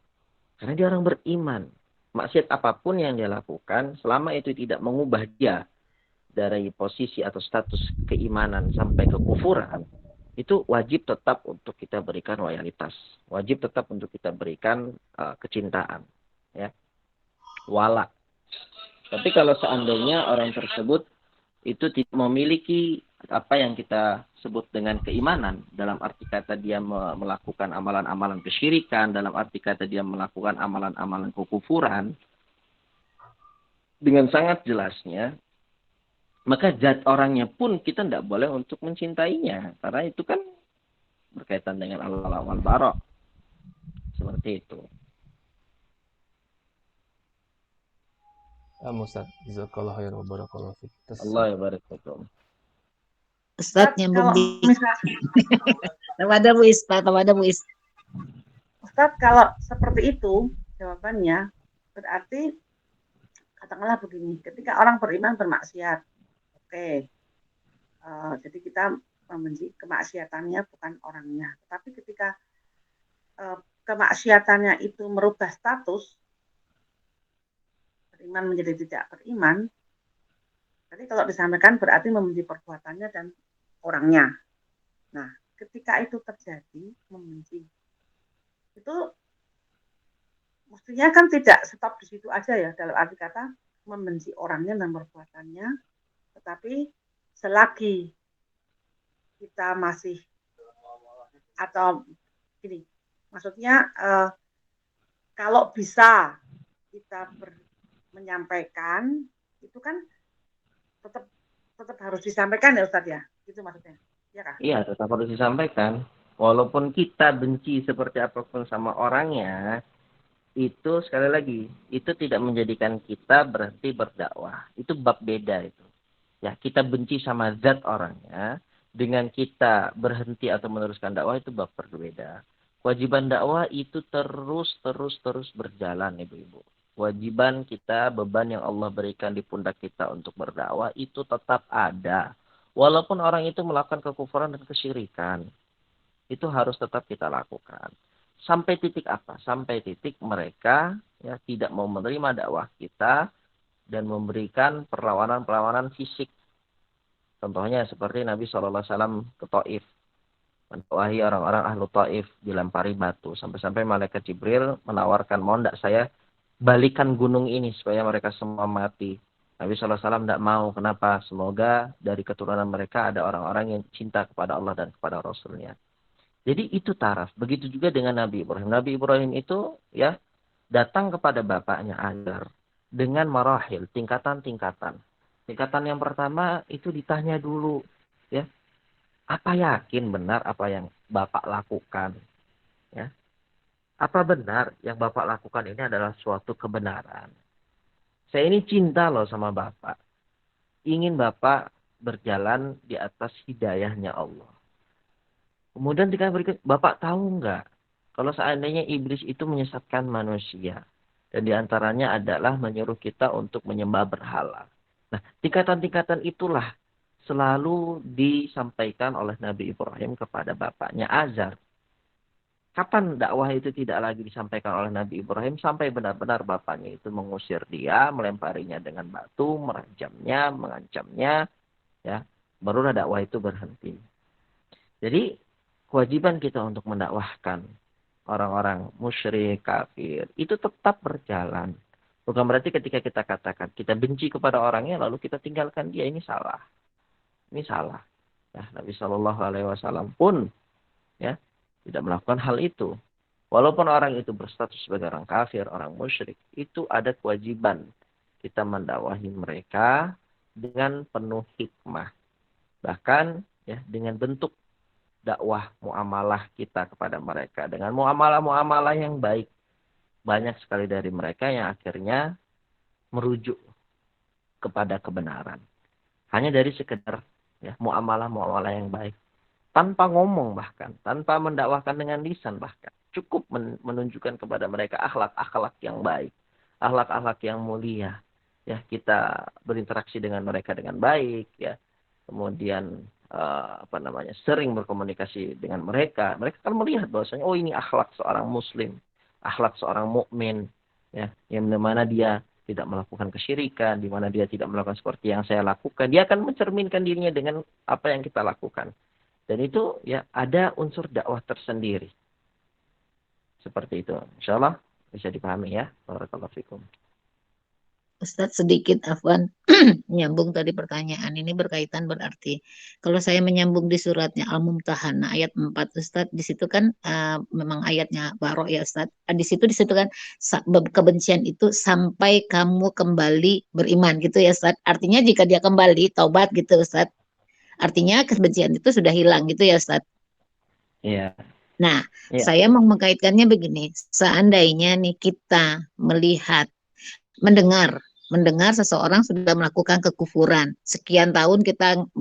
Karena dia orang beriman. Maksiat apapun yang dia lakukan, selama itu tidak mengubah dia dari posisi atau status keimanan sampai kekufuran, itu wajib tetap untuk kita berikan loyalitas. Wajib tetap untuk kita berikan kecintaan. Ya. Wala. Tapi kalau seandainya orang tersebut itu tidak memiliki apa yang kita sebut dengan keimanan, dalam arti kata dia melakukan amalan-amalan kesyirikan, dalam arti kata dia melakukan amalan-amalan kekufuran, dengan sangat jelasnya, maka zat orangnya pun kita tidak boleh untuk mencintainya, karena itu kan berkaitan dengan Allah wal bara. Seperti itu. Ustaz, jazakallahu khair wa barakallahu fiik. Allah ya barakatuh. Ustaz nyambung kalau di misalnya kepada Bu Ispa, kepada Bu Ispa. Ustadz, kalau seperti itu jawabannya berarti katakanlah begini, ketika orang beriman bermaksiat, oke, jadi kita membenci kemaksiatannya bukan orangnya, tapi ketika kemaksiatannya itu merubah status beriman menjadi tidak beriman, jadi kalau disampaikan berarti membenci perbuatannya dan orangnya. Nah, ketika itu terjadi membenci, itu mestinya kan tidak stop di situ aja ya, dalam arti kata membenci orangnya dan perbuatannya, tetapi selagi kita masih, atau gini, maksudnya kalau bisa kita menyampaikan, itu kan tetap harus disampaikan ya Ustadz ya, itu maksudnya, ya kah? Iya, tetap harus disampaikan. Walaupun kita benci seperti apapun sama orangnya, itu sekali lagi, itu tidak menjadikan kita berhenti berdakwah. Itu bab beda itu. Ya, kita benci sama zat orangnya, dengan kita berhenti atau meneruskan dakwah itu bab berbeda. Kewajiban dakwah itu terus berjalan, Ibu-ibu. Kewajiban kita, beban yang Allah berikan di pundak kita untuk berdakwah itu tetap ada. Walaupun orang itu melakukan kekufuran dan kesyirikan, itu harus tetap kita lakukan. Sampai titik apa? Sampai titik mereka ya tidak mau menerima dakwah kita dan memberikan perlawanan fisik. Contohnya seperti Nabi SAW ke Taif, mendakwahi orang-orang ahlu Taif, dilempari batu sampai-sampai malaikat Jibril menawarkan, mau tidak saya balikan gunung ini supaya mereka semua mati. Nabi SAW tidak mau. Kenapa? Semoga dari keturunan mereka ada orang-orang yang cinta kepada Allah dan kepada Rasulnya. Jadi itu taraf. Begitu juga dengan Nabi Ibrahim. Nabi Ibrahim itu ya datang kepada bapaknya Azar dengan marahil, tingkatan-tingkatan. Tingkatan yang pertama itu ditanya dulu, ya, apa yakin benar apa yang bapak lakukan? Ya, apa benar yang bapak lakukan ini adalah suatu kebenaran? Saya ini cinta loh sama bapak. Ingin bapak berjalan di atas hidayahnya Allah. Kemudian tingkat berikut, bapak tahu nggak kalau seandainya iblis itu menyesatkan manusia? Dan diantaranya adalah menyuruh kita untuk menyembah berhala. Nah, tingkatan-tingkatan itulah selalu disampaikan oleh Nabi Ibrahim kepada bapaknya Azar. Kapan dakwah itu tidak lagi disampaikan oleh Nabi Ibrahim? Sampai benar-benar bapaknya itu mengusir dia, melemparinya dengan batu, merajamnya, mengancamnya. Ya, barulah dakwah itu berhenti. Jadi, kewajiban kita untuk mendakwahkan orang-orang musyrik, kafir, itu tetap berjalan. Bukan berarti ketika kita katakan, kita benci kepada orangnya, lalu kita tinggalkan dia, ini salah. Ini salah. Ya, Nabi SAW pun ya tidak melakukan hal itu. Walaupun orang itu berstatus sebagai orang kafir, orang musyrik, itu ada kewajiban kita mendakwahi mereka dengan penuh hikmah. Bahkan ya dengan bentuk dakwah muamalah kita kepada mereka dengan muamalah-muamalah yang baik. Banyak sekali dari mereka yang akhirnya merujuk kepada kebenaran. Hanya dari sekedar ya muamalah-muamalah yang baik. tanpa ngomong, bahkan tanpa mendakwahkan dengan lisan, bahkan cukup menunjukkan kepada mereka akhlak-akhlak yang baik, akhlak-akhlak yang mulia. Ya, kita berinteraksi dengan mereka dengan baik, ya. Kemudian sering berkomunikasi dengan mereka. Mereka kan melihat bahwasanya oh ini akhlak seorang muslim, akhlak seorang mukmin, ya, yang mana dia tidak melakukan kesyirikan, di mana dia tidak melakukan seperti yang saya lakukan. Dia akan mencerminkan dirinya dengan apa yang kita lakukan. Dan itu ya ada unsur dakwah tersendiri. Seperti itu. Insyaallah bisa dipahami ya. Barakallahu fikum. Ustadz sedikit Afwan nyambung tadi pertanyaan ini berkaitan berarti kalau saya menyambung di suratnya Al-Mumtahanah ayat 4 Ustadz di situ kan memang ayatnya Baro ya Ustadz di situ kan kebencian itu sampai kamu kembali beriman gitu ya Ustadz artinya jika dia kembali taubat gitu Ustadz artinya kebencian itu sudah hilang gitu ya Ustadz. Iya. Nah, Iya. saya mau mengkaitkannya begini, seandainya nih kita mendengar seseorang sudah melakukan kekufuran. Sekian tahun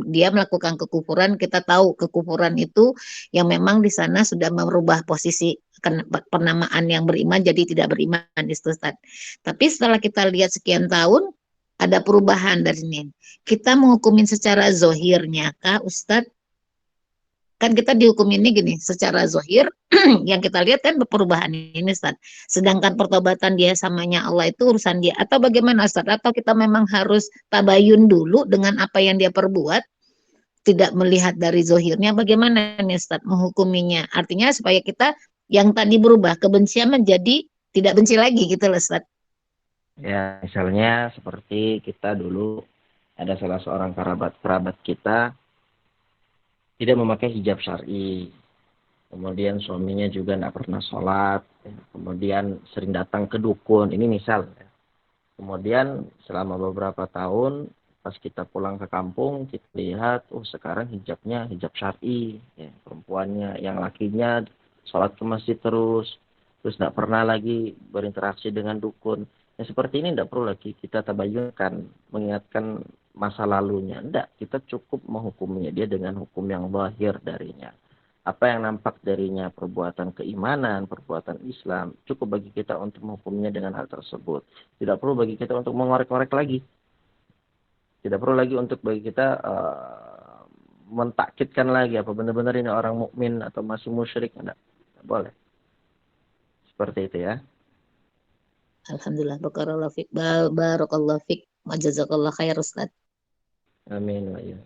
dia melakukan kekufuran, kita tahu kekufuran itu yang memang di sana sudah merubah posisi penamaan yang beriman jadi tidak beriman Ustaz. Tapi setelah kita lihat sekian tahun ada perubahan dari ini. Kita menghukumin secara zohirnya kah Ustadz? Kan kita dihukum ini gini, secara zohir yang kita lihat kan perubahan ini Ustaz. Sedangkan pertobatan dia samanya Allah itu urusan dia. Atau bagaimana Ustaz? Atau kita memang harus tabayun dulu dengan apa yang dia perbuat, tidak melihat dari zohirnya, bagaimana nih Ustaz menghukuminya? Artinya supaya kita yang tadi berubah, kebencian menjadi tidak benci lagi gitu loh Ustaz. Ya, misalnya seperti kita dulu ada salah seorang kerabat kita tidak memakai hijab syar'i. Kemudian suaminya juga tidak pernah sholat. Kemudian sering datang ke dukun. Ini misal. Kemudian selama beberapa tahun pas kita pulang ke kampung kita lihat sekarang hijabnya hijab syar'i. Ya, perempuannya. Yang lakinya sholat ke masjid terus tidak pernah lagi berinteraksi dengan dukun. Ya, seperti ini tidak perlu lagi kita tabayunkan, mengingatkan masa lalunya. Tidak, kita cukup menghukumnya dia dengan hukum yang zahir darinya. Apa yang nampak darinya perbuatan keimanan, perbuatan Islam, cukup bagi kita untuk menghukumnya dengan hal tersebut. Tidak perlu bagi kita untuk mengorek-orek lagi. Tidak perlu lagi untuk bagi kita mentakkidkan lagi apa benar-benar ini orang mukmin atau masih musyrik. Tidak boleh. Seperti itu ya. Alhamdulillah, barakallahu fik, wa jazakallah khair Ustaz. Amin wa ya.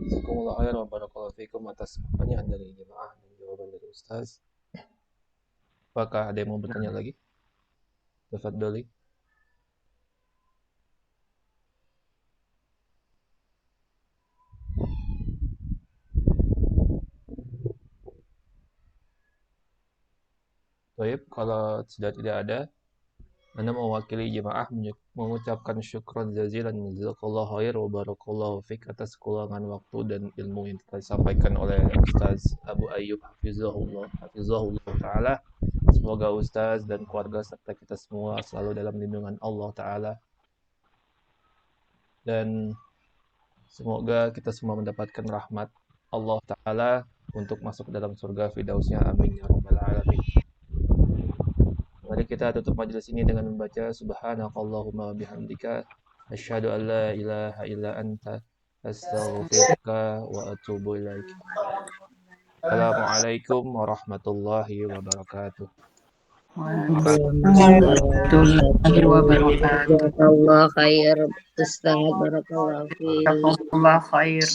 Jazakumullah khair wa barakallahu fikum atas pertanyaan dari jemaah dan jawaban dari Ustaz. Apakah ada yang mau bertanya lagi? Tafadhali. Baik, kalau sudah tidak ada, Anda mewakili jemaah mengucapkan syukran jazilan jazakallahu khair wa barakallahu fik atas kuluangan waktu dan ilmu yang telah disampaikan oleh Ustaz Abu Ayyub hafizahullah taala. Semoga Ustaz dan keluarga serta kita semua selalu dalam lindungan Allah taala. Dan semoga kita semua mendapatkan rahmat Allah taala untuk masuk dalam surga firdausnya, amin ya rabbal alamin. Mari kita tutup majelis ini dengan membaca subhanakallahumma bihamdika asyhadu an la ilaha illa anta astaghfiruka wa atubu ilaik. Assalamualaikum warahmatullahi wabarakatuh. Warahmatullahi wabarakatuh. Jazakallah khair Ustaz, barakallahu fik. Jazakumullah khair.